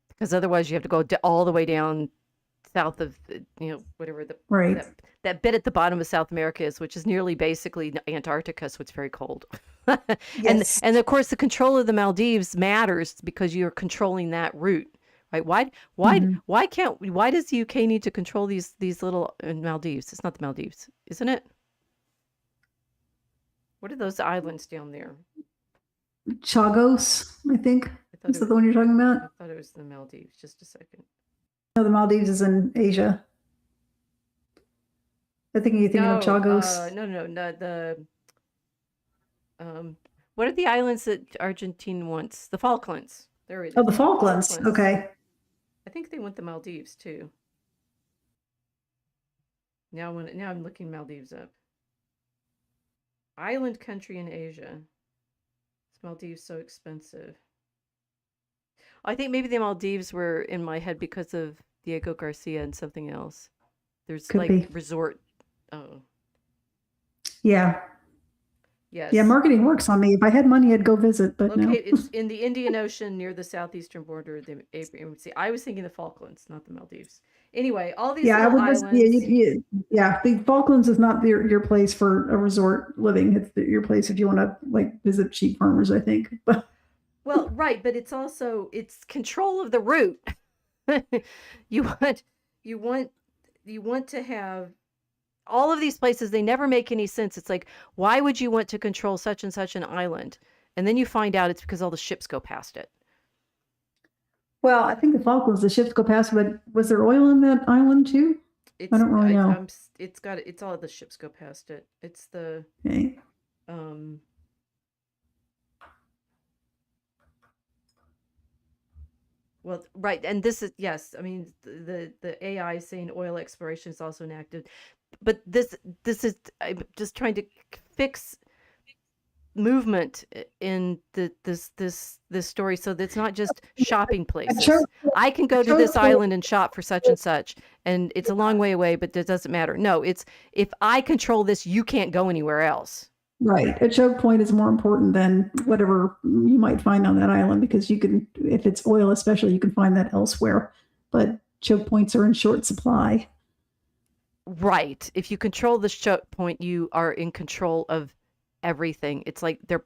because otherwise you have to go all the way down south of whatever that bit at the bottom of South America is, which is nearly basically Antarctica, so it's very cold. Yes. And of course the control of the Maldives matters because you're controlling that route. Right? Why does the UK need to control these little Maldives? It's not the Maldives, isn't it? What are those islands down there? Chagos, I think. Is that the one you're talking about? I thought it was the Maldives. Just a second. No, the Maldives is in Asia. I think you're thinking of Chagos. No. What are the islands that Argentina wants? The Falklands. There it is. Oh, the Falklands. Okay. I think they want the Maldives too. Now I'm looking Maldives up. Island country in Asia. Is Maldives so expensive? I think maybe the Maldives were in my head because of Diego Garcia and something else. There's Could be. Resort. Oh. Yeah. Yes. Yeah, marketing works on me. If I had money, I'd go visit, but no. It's in the Indian Ocean near the southeastern border of the Abraham Sea. I was thinking the Falklands, not the Maldives. Anyway, all these islands. Yeah, the Falklands is not your place for a resort living. It's your place if you want to visit sheep farmers, I think. Well, right, but it's control of the route. You want to have all of these places. They never make any sense. It's like, why would you want to control such and such an island? And then you find out it's because all the ships go past it. Well, I think the Falklands, the ships go past, but was there oil in that island too? I don't really know. It's all the ships go past it. It's the okay. Well, right, and this is yes. I mean, the AI is saying oil exploration is also inactive, but this is I'm just trying to fix movement in this story so that it's not just shopping places. I can go to this island and shop for such and such, and it's a long way away, but it doesn't matter. No, it's if I control this, you can't go anywhere else. Right. A choke point is more important than whatever you might find on that island because you can, if it's oil especially, you can find that elsewhere. But choke points are in short supply. Right. If you control this choke point, you are in control of everything. It's like they're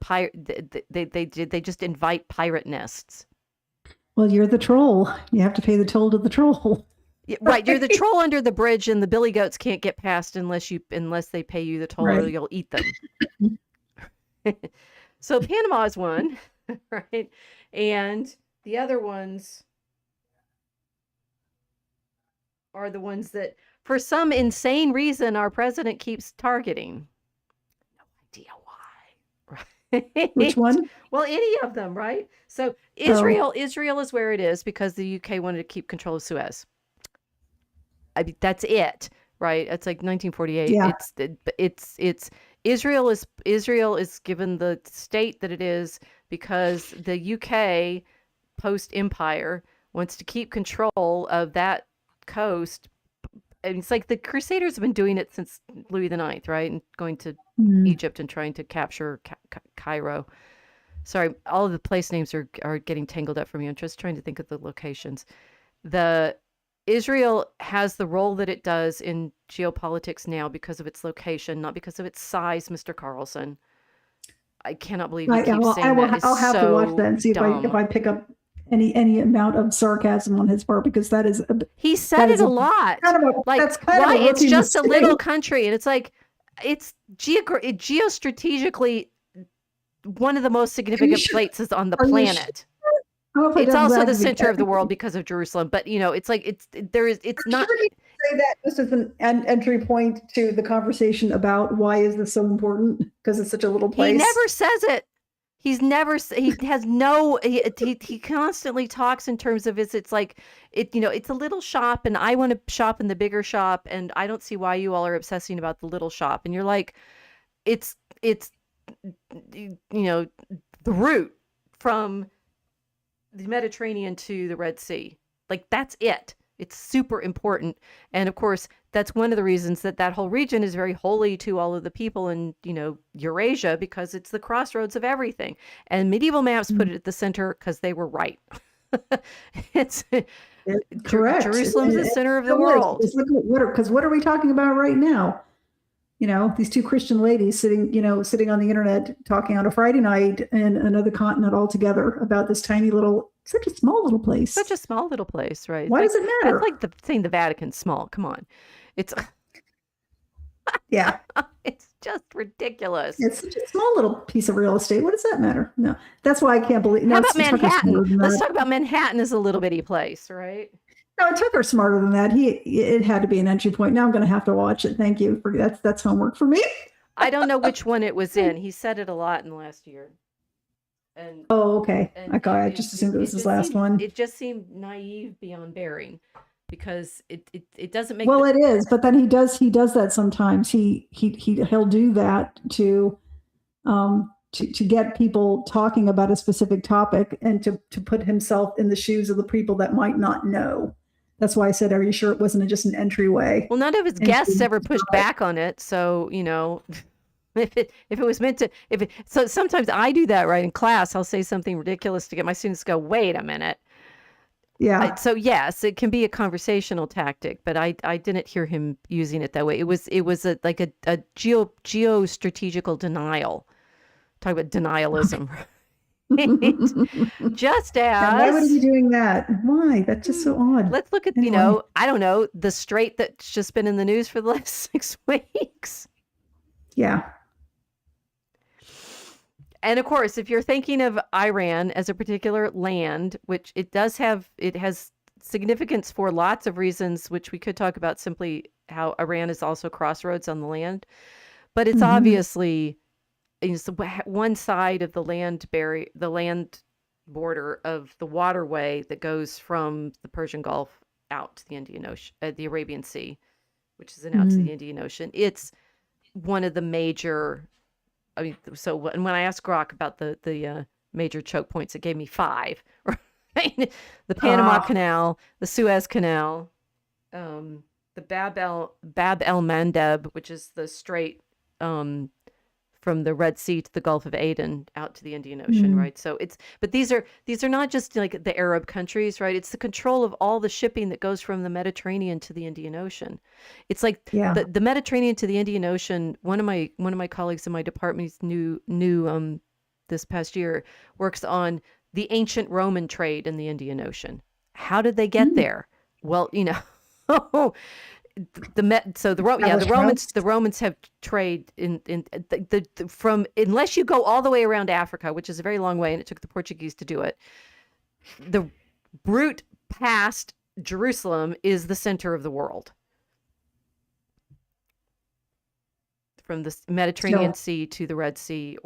they just invite pirate nests. Well, you're the troll. You have to pay the toll to the troll. Yeah, right. You're the troll under the bridge, and the billy goats can't get past unless they pay you the toll, or you'll eat them. So Panama is one, right? And the other ones are the ones that, for some insane reason, our president keeps targeting. No idea why. Right? Which one? Well, any of them, right? So Israel is where it is because the UK wanted to keep control of Suez. I mean, that's it, right? It's like 1948. Yeah. Israel is given the state that it is because the UK post empire wants to keep control of that coast. And it's like the Crusaders have been doing it since Louis the Ninth, right? And going to Mm. Egypt and trying to capture Cairo. Sorry, all of the place names are getting tangled up for me. I'm just trying to think of the locations. The Israel has the role that it does in geopolitics now because of its location, not because of its size, Mr. Carlson. I cannot believe you keep saying that. I'll have to watch that and see dumb. if I pick up any amount of sarcasm on his part, because that is he said it a lot. Like, why it's just a little country, and it's like it's geostrategically one of the most significant places on the planet. It's also the center of the world because of Jerusalem, but it's like it's not. Sure, say that just as an entry point to the conversation about why is this so important, because it's such a little place. He never says it. He constantly talks in terms of it's like it's a little shop, and I want to shop in the bigger shop, and I don't see why you all are obsessing about the little shop. And you're like, it's the route from the Mediterranean to the Red Sea. Like, that's it. It's super important. And of course, that's one of the reasons that whole region is very holy to all of the people in, Eurasia, because it's the crossroads of everything. And medieval maps put it at the center because they were right. It's correct. Jerusalem's the center of the world. Because what are we talking about right now? These two Christian ladies sitting on the internet talking on a Friday night in another continent altogether about this tiny little, such a small little place. Such a small little place, right? Why does it matter? It's like saying the Vatican's small. Come on. It's yeah. It's just ridiculous. It's such a small little piece of real estate. What does that matter? No, that's why I can't believe. How about Manhattan? Let's talk about Manhattan as a little bitty place, right? No, Tucker's smarter than that. It had to be an entry point. Now I'm going to have to watch it. Thank you for that's homework for me. I don't know which one it was in. He said it a lot in the last year. And okay. I just assumed it was his last one. It just seemed naive beyond bearing, because it doesn't make. Well, it is, but then he does that sometimes. He'll do that to get people talking about a specific topic, and to put himself in the shoes of the people that might not know. That's why I said, are you sure it wasn't just an entryway? Well, none of his guests ever pushed back on it. So, if it was meant to, so sometimes I do that right in class. I'll say something ridiculous to get my students to go, wait a minute. Yeah. So yes, it can be a conversational tactic, but I didn't hear him using it that way. It was a geostrategical denial. Talk about denialism. Just as why would he be doing that? Why? That's just so odd. Let's look at I don't know, the strait that's just been in the news for the last 6 weeks. Yeah. And of course, if you're thinking of Iran as a particular land, which it has significance for lots of reasons, which we could talk about, simply how Iran is also crossroads on the land, but it's obviously one side of the land border of the waterway that goes from the Persian Gulf out to the Indian Ocean, the Arabian Sea, which is then out to the Indian Ocean. It's one of the major. So when I asked Grok about the major choke points, it gave me 5. Right? The Panama Canal, the Suez Canal, the Bab el Mandeb, which is the strait from the Red Sea to the Gulf of Aden out to the Indian Ocean, right? So but these are not just like the Arab countries, right? It's the control of all the shipping that goes from the Mediterranean to the Indian Ocean. It's like the Mediterranean to the Indian Ocean. One of my colleagues in my department knew this past year works on the ancient Roman trade in the Indian Ocean. How did they get there? Well, the Romans have trade in from, unless you go all the way around Africa, which is a very long way, and it took the Portuguese to do it. The route past Jerusalem is the center of the world, from the Mediterranean Sea to the Red Sea,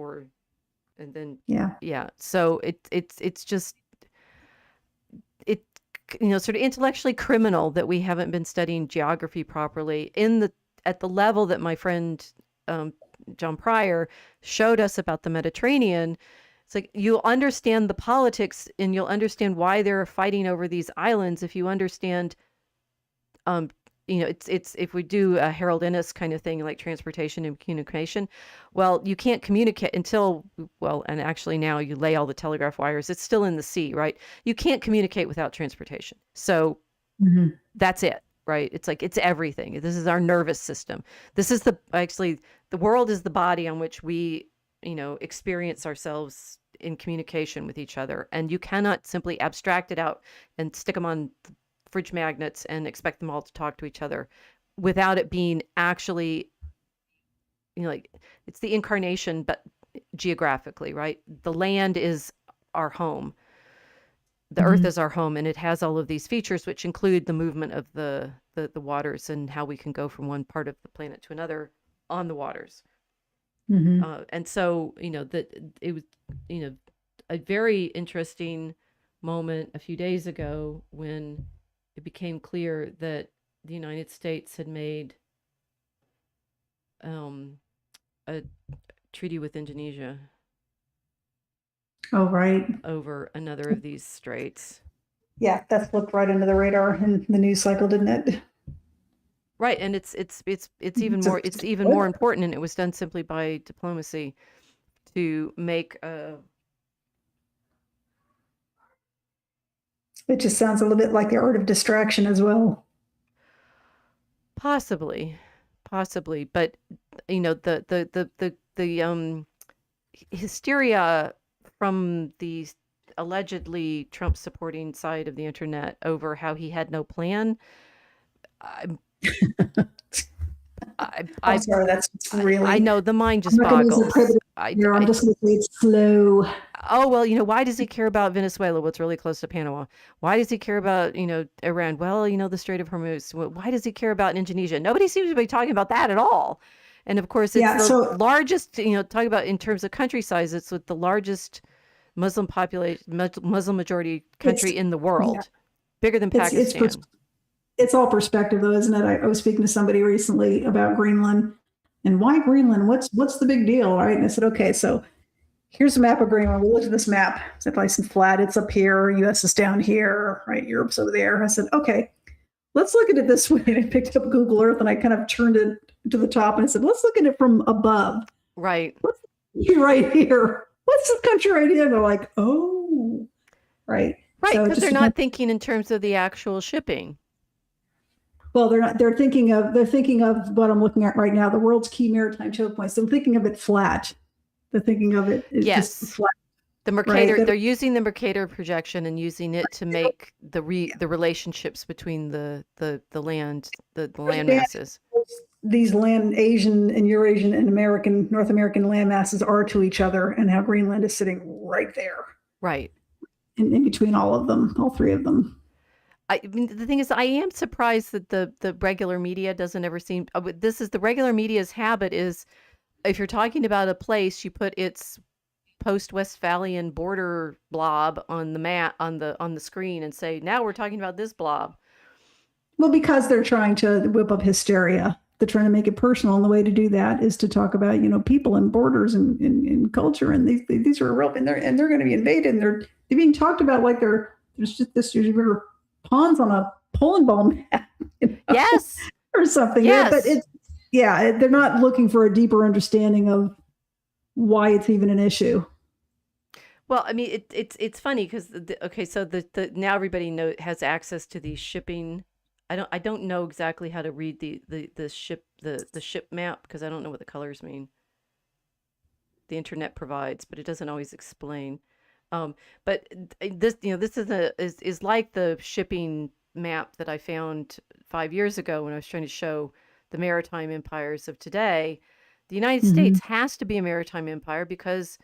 So it's just sort of intellectually criminal that we haven't been studying geography properly at the level that my friend John Pryor showed us about the Mediterranean. It's like you'll understand the politics and you'll understand why they're fighting over these islands if you understand, um, it's if we do a Harold Innis kind of thing like transportation and communication, well, you can't communicate until, well, and actually now you lay all the telegraph wires, it's still in the sea, right? You can't communicate without transportation. So that's it, right? It's like it's everything. This is our nervous system. This is the world is the body on which we, experience ourselves in communication with each other. And you cannot simply abstract it out and stick them on fridge magnets and expect them all to talk to each other without it being actually, like it's the incarnation, but geographically, right? The land is our home. The earth is our home, and it has all of these features, which include the movement of the waters and how we can go from one part of the planet to another on the waters. And so, that it was, a very interesting moment a few days ago when it became clear that the United States had made a treaty with Indonesia Oh, right. over another of these straits. Yeah, that slipped right under the radar in the news cycle, didn't it? Right, and it's even more important, and it was done simply by diplomacy to make It just sounds a little bit like the art of distraction as well. possibly, but the hysteria from the allegedly Trump supporting side of the internet over how he had no plan. I'm I'm sorry, that's really. I know the mind just I'm not gonna use boggles. a privilege here. I'm just going to say it's slow. Oh, well, why does he care about Venezuela? What's really close to Panama? Why does he care about, Iran? Well, the Strait of Hormuz. Why does he care about Indonesia? Nobody seems to be talking about that at all. And of course, it's the largest, talk about in terms of country size, it's with the largest Muslim majority country in the world, bigger than Pakistan. It's all perspective, though, isn't it? I was speaking to somebody recently about Greenland and why Greenland? What's the big deal, right? And I said, okay, so here's a map of Greenland. We looked at this map. It's nice and flat. It's up here. U.S. is down here, right? Europe's over there. I said, okay, let's look at it this way. And I picked up Google Earth and I kind of turned it to the top and I said, let's look at it from above. Right. What's right here? What's the country right here? And they're like, oh, right. Right, because they're not thinking in terms of the actual shipping. Well, they're not. They're thinking of what I'm looking at right now, the world's key maritime choke points. They're thinking of it flat. They're thinking of it just flat. The Mercator. Right? They're using the Mercator projection and using it to make the relationships between the land land masses. These Asian and Eurasian and North American land masses are to each other, and how Greenland is sitting right there, right in between all of them, all three of them. I mean, the thing is, I am surprised that the regular media doesn't ever seem. This is the regular media's habit is, if you're talking about a place, you put its post-Westphalian border blob on the map on the screen and say, now we're talking about this blob. Well, because they're trying to whip up hysteria. They're trying to make it personal, and the way to do that is to talk about people and borders and culture, and these are real, and they're going to be invaded, and they're being talked about like there's just this river. Pawns on a bowling ball map, yes, or something. Yes. But they're not looking for a deeper understanding of why it's even an issue. Well, I mean, it's funny because so the now everybody has access to these shipping. I don't know exactly how to read the ship map because I don't know what the colors mean. The internet provides, but it doesn't always explain. But this, this is like the shipping map that I found 5 years ago when I was trying to show the maritime empires of today. The United States has to be a maritime empire because,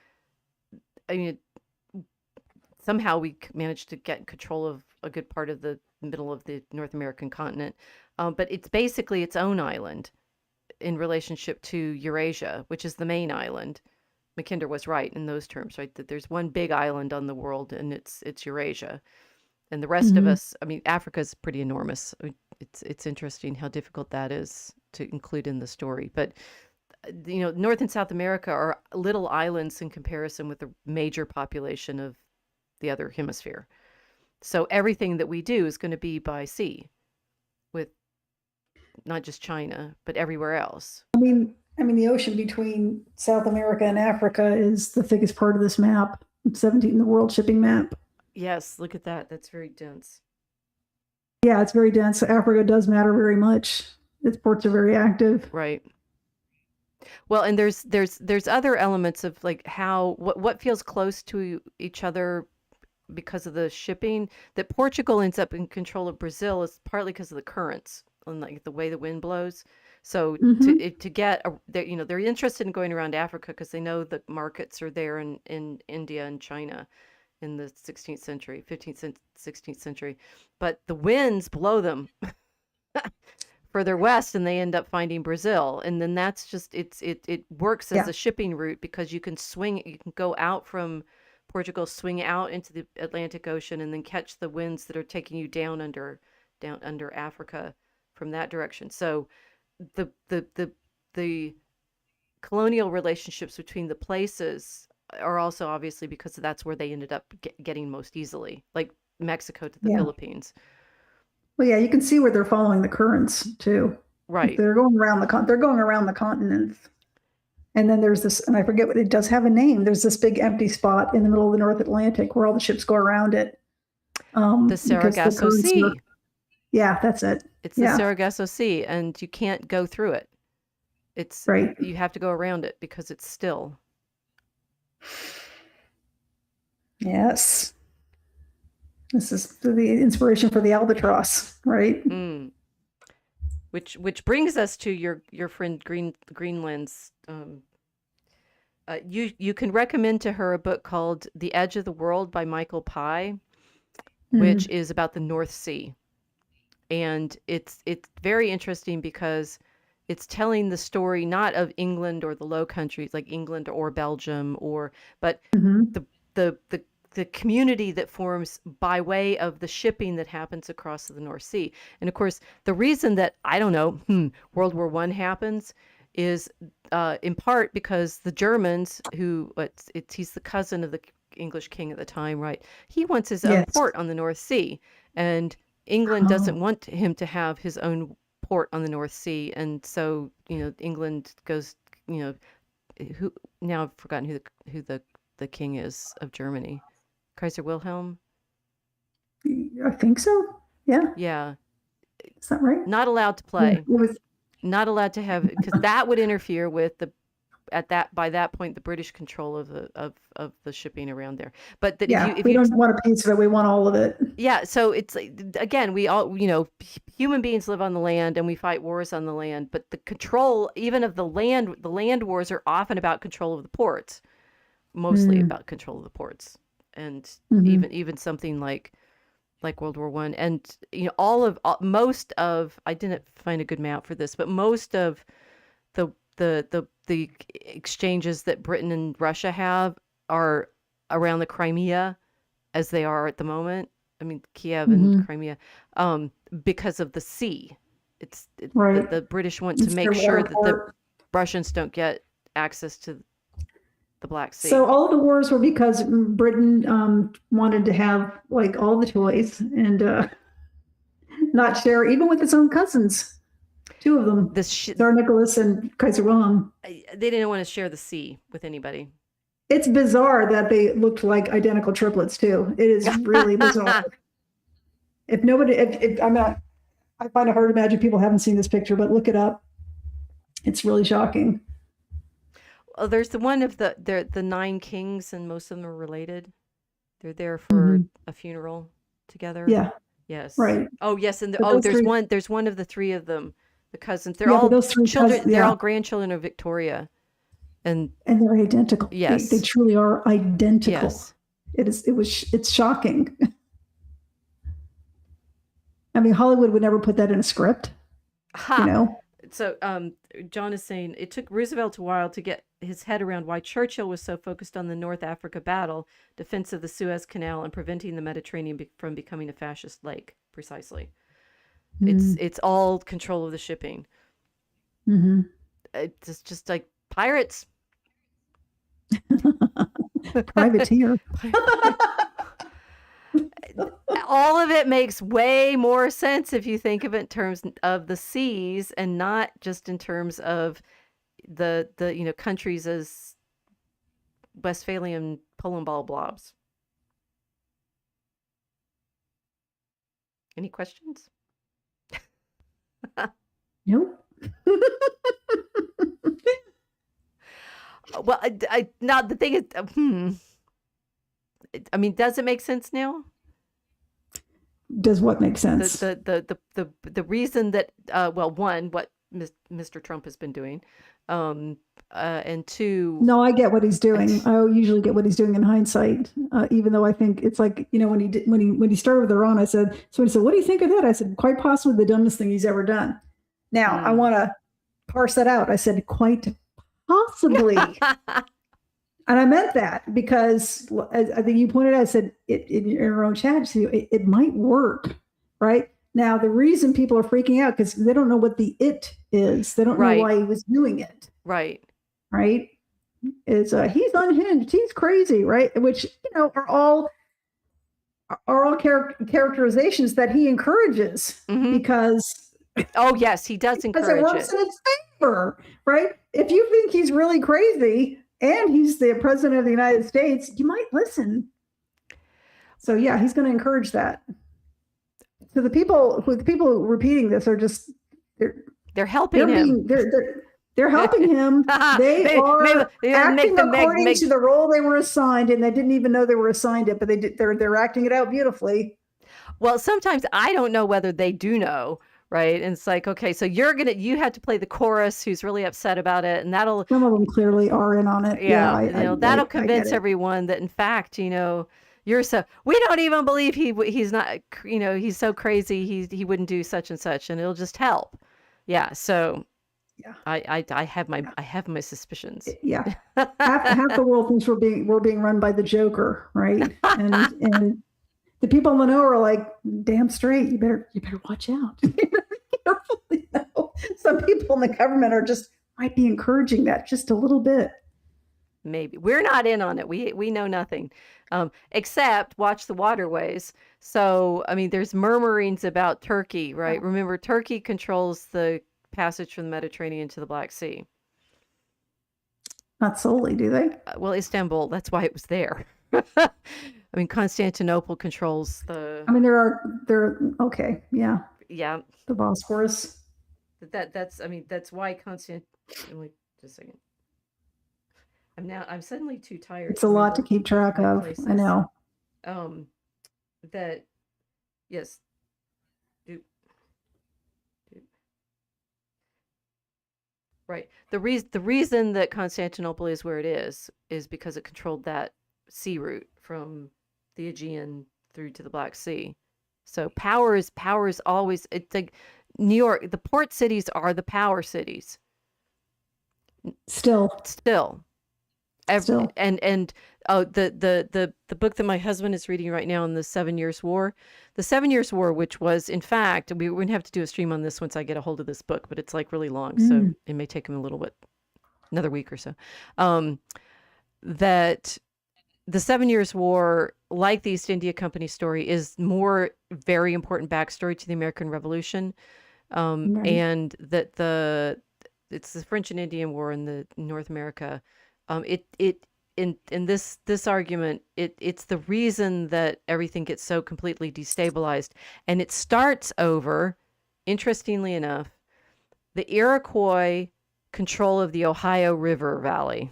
I mean, somehow we managed to get control of a good part of the middle of the North American continent. But it's basically its own island in relationship to Eurasia, which is the main island. Mackinder was right in those terms, right? That there's one big island on the world, and it's Eurasia, and the rest of us. I mean, Africa is pretty enormous. It's interesting how difficult that is to include in the story. But North and South America are little islands in comparison with the major population of the other hemisphere. So everything that we do is going to be by sea, with not just China, but everywhere else. I mean, the ocean between South America and Africa is the thickest part of this map. 17, the world shipping map. Yes, look at that. That's very dense. Yeah, it's very dense. So Africa does matter very much. Its ports are very active. Right. Well, and there's other elements of like what feels close to each other because of the shipping. That Portugal ends up in control of Brazil is partly because of the currents and like the way the wind blows. So to get they're interested in going around Africa because they know the markets are there in India and China in the 16th century, 15th, 16th century, but the winds blow them further west and they end up finding Brazil. And then that's just it works as a shipping route because you can go out from Portugal, swing out into the Atlantic Ocean and then catch the winds that are taking you down under Africa from that direction. So the colonial relationships between the places are also obviously because that's where they ended up getting most easily, like Mexico to the Philippines. Well, yeah, you can see where they're following the currents too. Right. They're going around the continents. And then there's this, and I forget what it does have a name. There's this big empty spot in the middle of the North Atlantic where all the ships go around it. The Sargasso Sea. Yeah, that's it. It's the Sargasso Sea, and you can't go through it. It's right. You have to go around it because it's still. Yes. This is the inspiration for the albatross, right? Which brings us to your friend Greenland's. You can recommend to her a book called The Edge of the World by Michael Pye, which is about the North Sea, and it's very interesting because it's telling the story not of England or the Low Countries like England or Belgium but the community that forms by way of the shipping that happens across the North Sea. And of course, the reason that, World War I happens is in part because the Germans, he's the cousin of the English king at the time, right? He wants his own port on the North Sea. And England doesn't want him to have his own port on the North Sea. And so, England goes, now I've forgotten who the king is of Germany. Kaiser Wilhelm? I think so. Yeah. Yeah. Is that right? Not allowed to play. Not allowed to have, because that would interfere with by that point the British control of the shipping around there. But that if you don't want a piece of it, we want all of it. Yeah. So it's again, we all human beings live on the land and we fight wars on the land, but the control even of the land wars are often about control of the ports, mostly about control of the ports. And even something like World War I, and most of I didn't find a good map for this, but most of the exchanges that Britain and Russia have are around the Crimea, as they are at the moment. I mean, Kiev and Crimea, because of the sea. Right. The British want to make sure that the Russians don't get access to the Black Sea. So all of the wars were because Britain wanted to have like all the toys and not share even with its own cousins. Two of them, Tsar Nicholas and Kaiser Wilhelm. They didn't want to share the sea with anybody. It's bizarre that they looked like identical triplets too. It is really bizarre. I find it hard to imagine people haven't seen this picture, but look it up. It's really shocking. Well, there's the one of the 9 kings, and most of them are related. They're there for a funeral together. Yeah. Yes. Right. Oh, yes, and there's one of the 3 of them, the cousins. They're all children. They're all grandchildren of Victoria, and they're identical. Yes, they truly are identical. Yes. It's shocking. I mean, Hollywood would never put that in a script. So John is saying it took Roosevelt a while to get his head around why Churchill was so focused on the North Africa battle, defense of the Suez Canal, and preventing the Mediterranean from becoming a fascist lake. Precisely. It's all control of the shipping. It's just like Pirates. Privateer. All of it makes way more sense if you think of it in terms of the seas and not just in terms of the countries as Westphalian polo ball blobs. Any questions? Nope. Well, now the thing is, I mean, does it make sense now? Does what make sense? The reason that one, what Mr. Trump has been doing, and two. No, I get what he's doing. I usually get what he's doing in hindsight, even though I think it's like, when he started with Iran, I said, somebody said, what do you think of that? I said, quite possibly the dumbest thing he's ever done. Now I want to parse that out. I said, quite possibly. And I meant that because I think you pointed out, I said in your own chat, it might work, right? Now, the reason people are freaking out because they don't know what the it is. They don't know why he was doing it. Right. Right. It's he's unhinged. He's crazy. Right. Which, are all characterizations that he encourages because. Oh, yes, he does encourage it. Because it works in his favor. Right. If you think he's really crazy, and he's the president of the United States, you might listen. So yeah, he's going to encourage that. So the people repeating this are just they're helping him. They're helping him. They are acting according to the role they were assigned, and they didn't even know they were assigned it, but they're acting it out beautifully. Well, sometimes I don't know whether they do know. Right. And it's like, okay, so you have to play the chorus who's really upset about it. And some of them clearly are in on it. Yeah. That'll convince everyone that in fact, we don't even believe he's not, he's so crazy. He wouldn't do such and such, and it'll just help. Yeah. So yeah, I have my suspicions. Yeah. half the world thinks we're being run by the Joker. Right. And the people in the know are like, damn straight. You better watch out. Careful. Some people in the government might be encouraging that just a little bit. Maybe we're not in on it. We know nothing, except watch the Waterways. So I mean, there's murmurings about Turkey, right? Oh. Remember, Turkey controls the passage from the Mediterranean to the Black Sea. Not solely, do they? Well, Istanbul. That's why it was there. I mean, Constantinople controls the. I mean, there. Okay, yeah. Yeah. The Bosphorus. That's why Wait just a second. I'm suddenly too tired. It's a lot to keep track of. Places. I know. That. Yes. Right. The reason that Constantinople is where it is because it controlled that sea route from the Aegean through to the Black Sea. So power is always, it's like New York, the port cities are the power cities. Still. And the book that my husband is reading right now on the 7 Years' War, which was, in fact, we're going to have to do a stream on this once I get a hold of this book, but it's like really long. So it may take him a little bit, another week or so. That the 7 Years' War, like the East India Company story, is more very important backstory to the American Revolution. Right. And that it's the French and Indian War in the North America. In this argument, it's the reason that everything gets so completely destabilized. And it starts over, interestingly enough, the Iroquois control of the Ohio River Valley.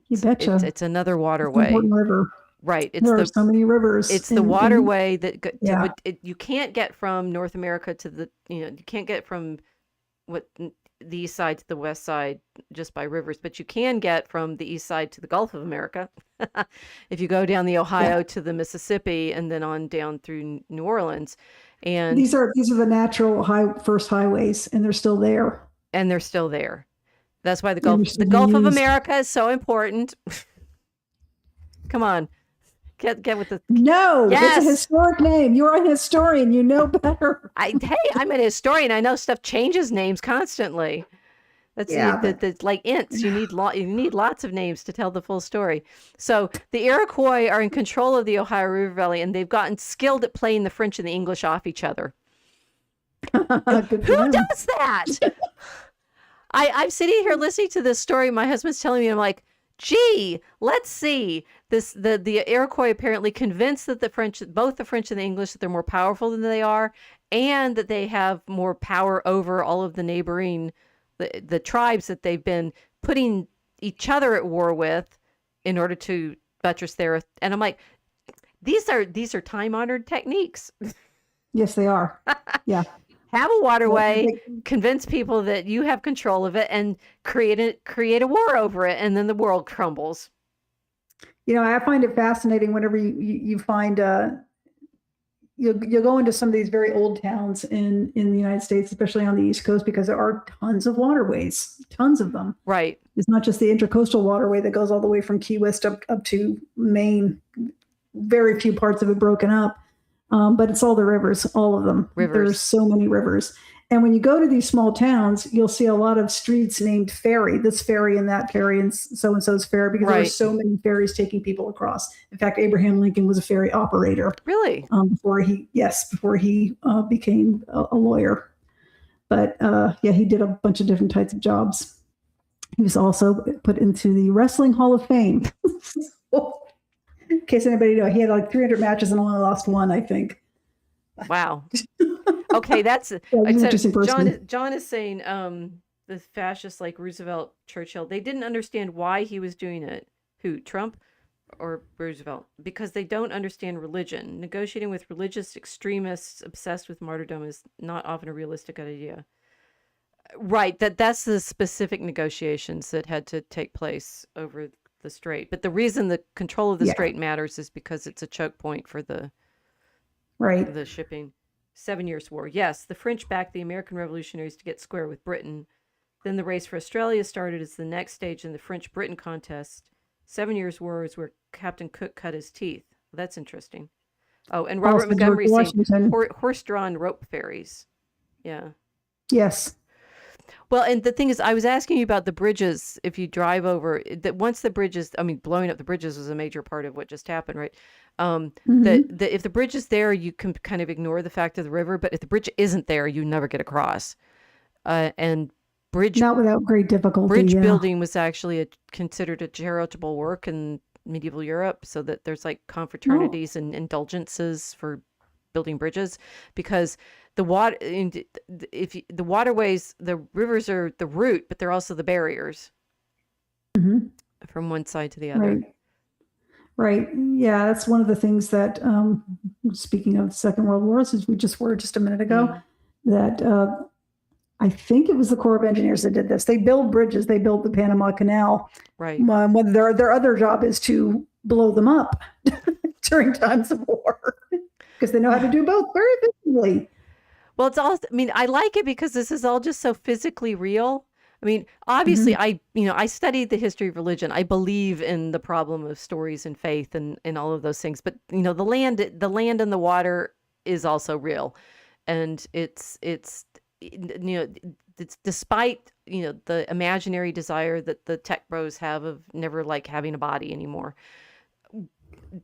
You betcha. It's another waterway. Important river. Right. There are so many rivers. It's the waterway that you can't get from North America to the, you can't get from the east side to the west side just by rivers, but you can get from the east side to the Gulf of America. If you go down the Ohio to the Mississippi and then on down through New Orleans. And these are the natural first highways, and they're still there. That's why the Gulf of America is so important. Come on. Get with the. No, yes. It's a historic name. You're a historian. You know better. Hey, I'm an historian. I know stuff changes names constantly. That's Yeah, the like ints. You need lots of names to tell the full story. So the Iroquois are in control of the Ohio River Valley, and they've gotten skilled at playing the French and the English off each other. good Who for them. does that? I'm sitting here listening to this story. My husband's telling me, I'm like, gee, let's see. The Iroquois apparently convinced that both the French and the English, that they're more powerful than they are, and that they have more power over all of the neighboring the tribes that they've been putting each other at war with in order to buttress their. And I'm like, these are time honored techniques. Yes, they are. Yeah. Have a waterway, convince people that you have control of it, and create a war over it, and then the world crumbles. I find it fascinating whenever you find you'll go into some of these very old towns in the United States, especially on the East Coast, because there are tons of waterways, tons of them. Right. It's not just the intercoastal waterway that goes all the way from Key West up to Maine. Very few parts of it broken up. But it's all the rivers, all of them. There's so many rivers. And when you go to these small towns, you'll see a lot of streets named ferry, this ferry and that ferry and so-and-so's ferry, because there are so many ferries taking people across. In fact, Abraham Lincoln was a ferry operator. Really? Before he became a lawyer. But he did a bunch of different types of jobs. He was also put into the Wrestling Hall of Fame. In case anybody knows, he had like 300 matches and only lost one, I think. Wow. Okay, that's interesting person. John is saying the fascists like Roosevelt, Churchill, they didn't understand why he was doing it. Who, Trump or Roosevelt? Because they don't understand religion. Negotiating with religious extremists obsessed with martyrdom is not often a realistic idea. Right, that's the specific negotiations that had to take place over the strait. But the reason the control of the strait matters is because it's a choke point for the shipping. 7 Years' War. Yes, the French backed the American revolutionaries to get square with Britain. Then the race for Australia started as the next stage in the French-Britain contest. 7 Years' War is where Captain Cook cut his teeth. Well, that's interesting. Oh, and Robert Montgomery saying horse-drawn rope ferries. Yeah. Yes. Well, and the thing is, I was asking you about the bridges. If you drive over, that once the bridges, blowing up the bridges was a major part of what just happened, right? That if the bridge is there, you can kind of ignore the fact of the river. But if the bridge isn't there, you never get across. And not without great difficulty. Bridge building was actually considered a charitable work in medieval Europe, so that there's like confraternities and indulgences for building bridges, because the waterways, the rivers are the route, but they're also the barriers from one side to the other. Right. Yeah, that's one of the things that, speaking of the Second World War, as we just were just a minute ago, that I think it was the Corps of Engineers that did this. They build bridges. They built the Panama Canal. Right. When their other job is to blow them up during times of war, because they know how to do both very efficiently. Well, it's all, I like it because this is all just so physically real. Obviously, I studied the history of religion. I believe in the problem of stories and faith and all of those things. But, the land and the water is also real. And it's despite, the imaginary desire that the tech bros have of never having a body anymore.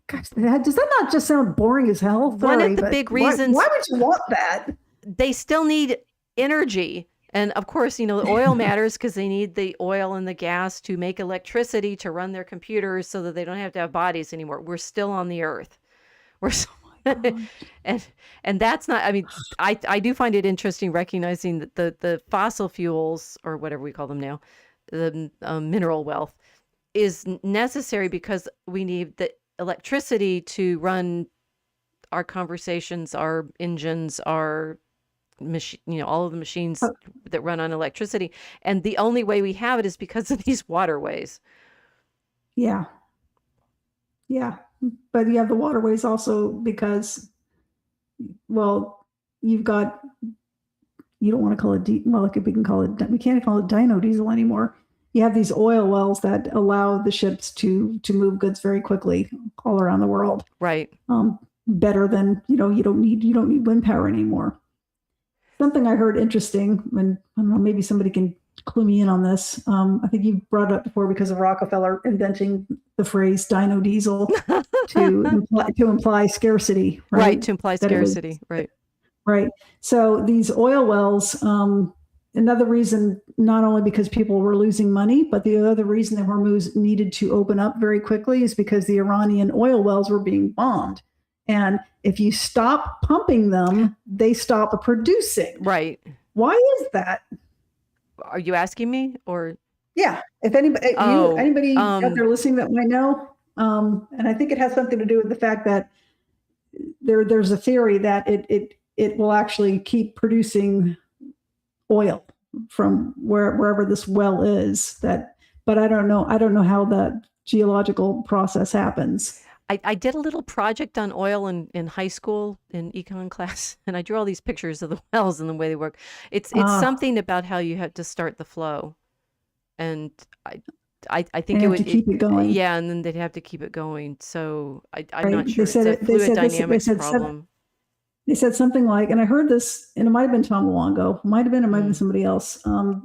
Gosh, does that not just sound boring as hell? One of the big reasons. Why would you want that? They still need energy. And of course, the oil matters because they need the oil and the gas to make electricity to run their computers so that they don't have to have bodies anymore. We're still on the earth. We're still, and that's not, I do find it interesting recognizing that the fossil fuels, or whatever we call them now, the mineral wealth, is necessary because we need the electricity to run our conversations, our engines, our machine, all of the machines that run on electricity. And the only way we have it is because of these waterways. Yeah. But you have the waterways also because, you've got, you don't want to call it, we can't call it dino diesel anymore. You have these oil wells that allow the ships to move goods very quickly all around the world. Right. Better than, you don't need wind power anymore. Something I heard interesting, and I don't know, maybe somebody can clue me in on this. I think you brought it up before because of Rockefeller inventing the phrase "dino diesel" to imply scarcity, right? Right, to imply That it was scarcity, right. right. So these oil wells, another reason, not only because people were losing money, but the other reason that Hormuz needed to open up very quickly is because the Iranian oil wells were being bombed. And if you stop pumping them, they stop producing. Right. Why is that? Are you asking me or? Yeah. If anybody, anybody out um, there listening that might know, and I think it has something to do with the fact that there's a theory that it will actually keep producing oil from wherever this well is. But I don't know how that geological process happens. I did a little project on oil in high school in econ class, and I drew all these pictures of the wells and the way they work. It's something about how you have to start the flow, and I think it would keep it going. Yeah, and then they'd have to keep it going. So I'm right. not sure. It's a fluid dynamics problem. They said something like, and I heard this, and it might have been Tom Luongo, it might have been somebody else,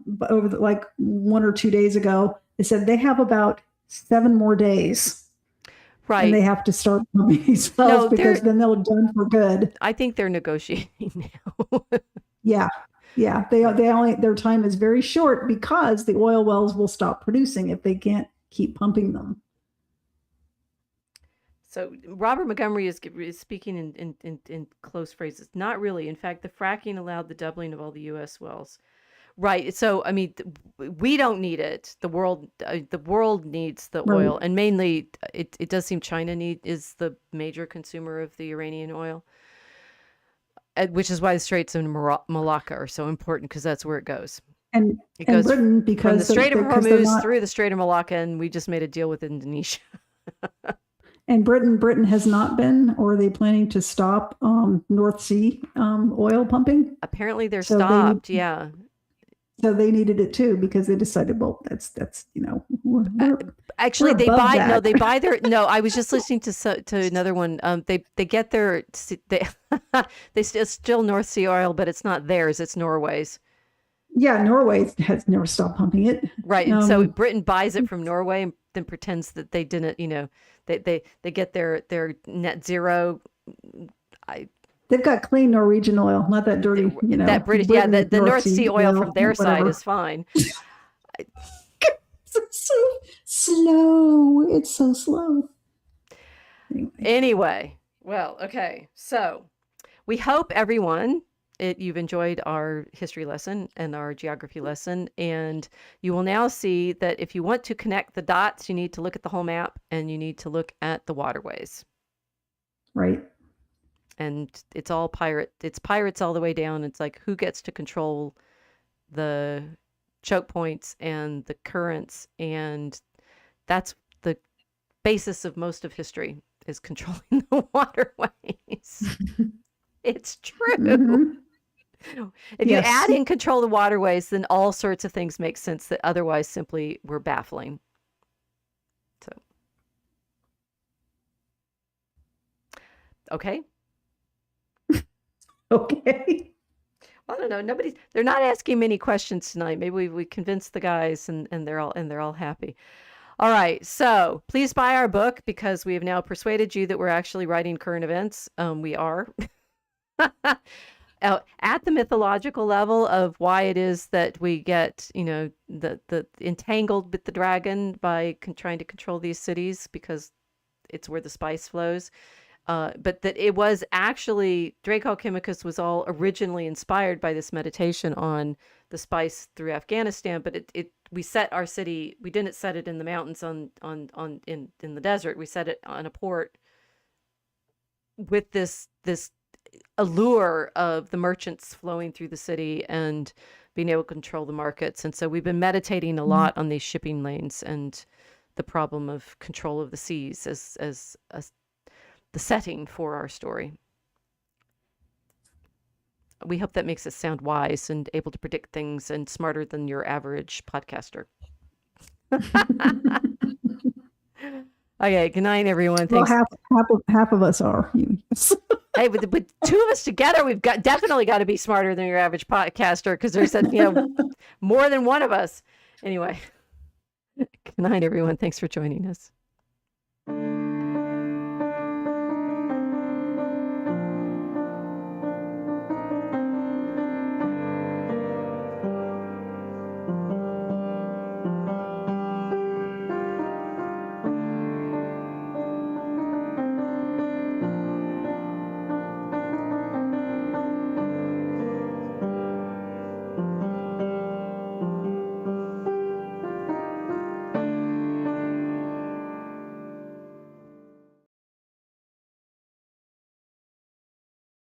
but over like 1 or 2 days ago, they said they have about 7 more days. Right. And they have to start pumping these wells because then they'll be done for good. I think they're negotiating now. Yeah. Their time is very short because the oil wells will stop producing if they can't keep pumping them. So Robert Montgomery is speaking in close phrases. Not really. In fact, the fracking allowed the doubling of all the U.S. wells. Right. So, I mean, we don't need it. The world needs the oil, and mainly, it does seem China is the major consumer of the Iranian oil, which is why the Straits of Malacca are so important, because that's where it goes. And it goes Britain, because from the Strait of Hormuz through the Strait of Malacca, and we just made a deal with Indonesia. And Britain has not been, or are they planning to stop North Sea oil pumping? Apparently, they're stopped. Yeah. So they needed it too, because they decided, well, that's actually they buy that. They buy their no. I was just listening to another one. They get their they still North Sea oil, but it's not theirs. It's Norway's. Yeah, Norway has never stopped pumping it. Right, and so Britain buys it from Norway and then pretends that they didn't. They get their net zero. They've got clean Norwegian oil, not that dirty, that British, the North Sea oil from their side is fine. It's so slow. It's so slow. Anyway, well, okay. So we hope everyone, you've enjoyed our history lesson and our geography lesson, and you will now see that if you want to connect the dots, you need to look at the whole map, and you need to look at the waterways. Right. And it's all it's pirates all the way down. It's like, who gets to control the choke points and the currents, and that's the basis of most of history, is controlling the waterways. It's true. Mm-hmm. If you add in control the waterways, then all sorts of things make sense that otherwise simply were baffling. So, okay. Okay. I don't know. They're not asking many questions tonight. Maybe we convinced the guys, and they're all happy. All right. So please buy our book, because we have now persuaded you that we're actually writing current events. We are. At the mythological level of why it is that we get, the entangled with the dragon by trying to control these cities, because it's where the spice flows. But that it was actually, Draco Chemicus was all originally inspired by this meditation on the spice through Afghanistan, but we set our city, we didn't set it in the mountains in the desert. We set it on a port with this allure of the merchants flowing through the city and being able to control the markets. And so we've been meditating a lot on these shipping lanes and the problem of control of the seas as the setting for our story. We hope that makes us sound wise and able to predict things and smarter than your average podcaster. Okay, good night, everyone. Thanks. Well, half of us are. Hey, with two of us together, we've definitely got to be smarter than your average podcaster because there's more than one of us. Anyway, good night, everyone. Thanks for joining us.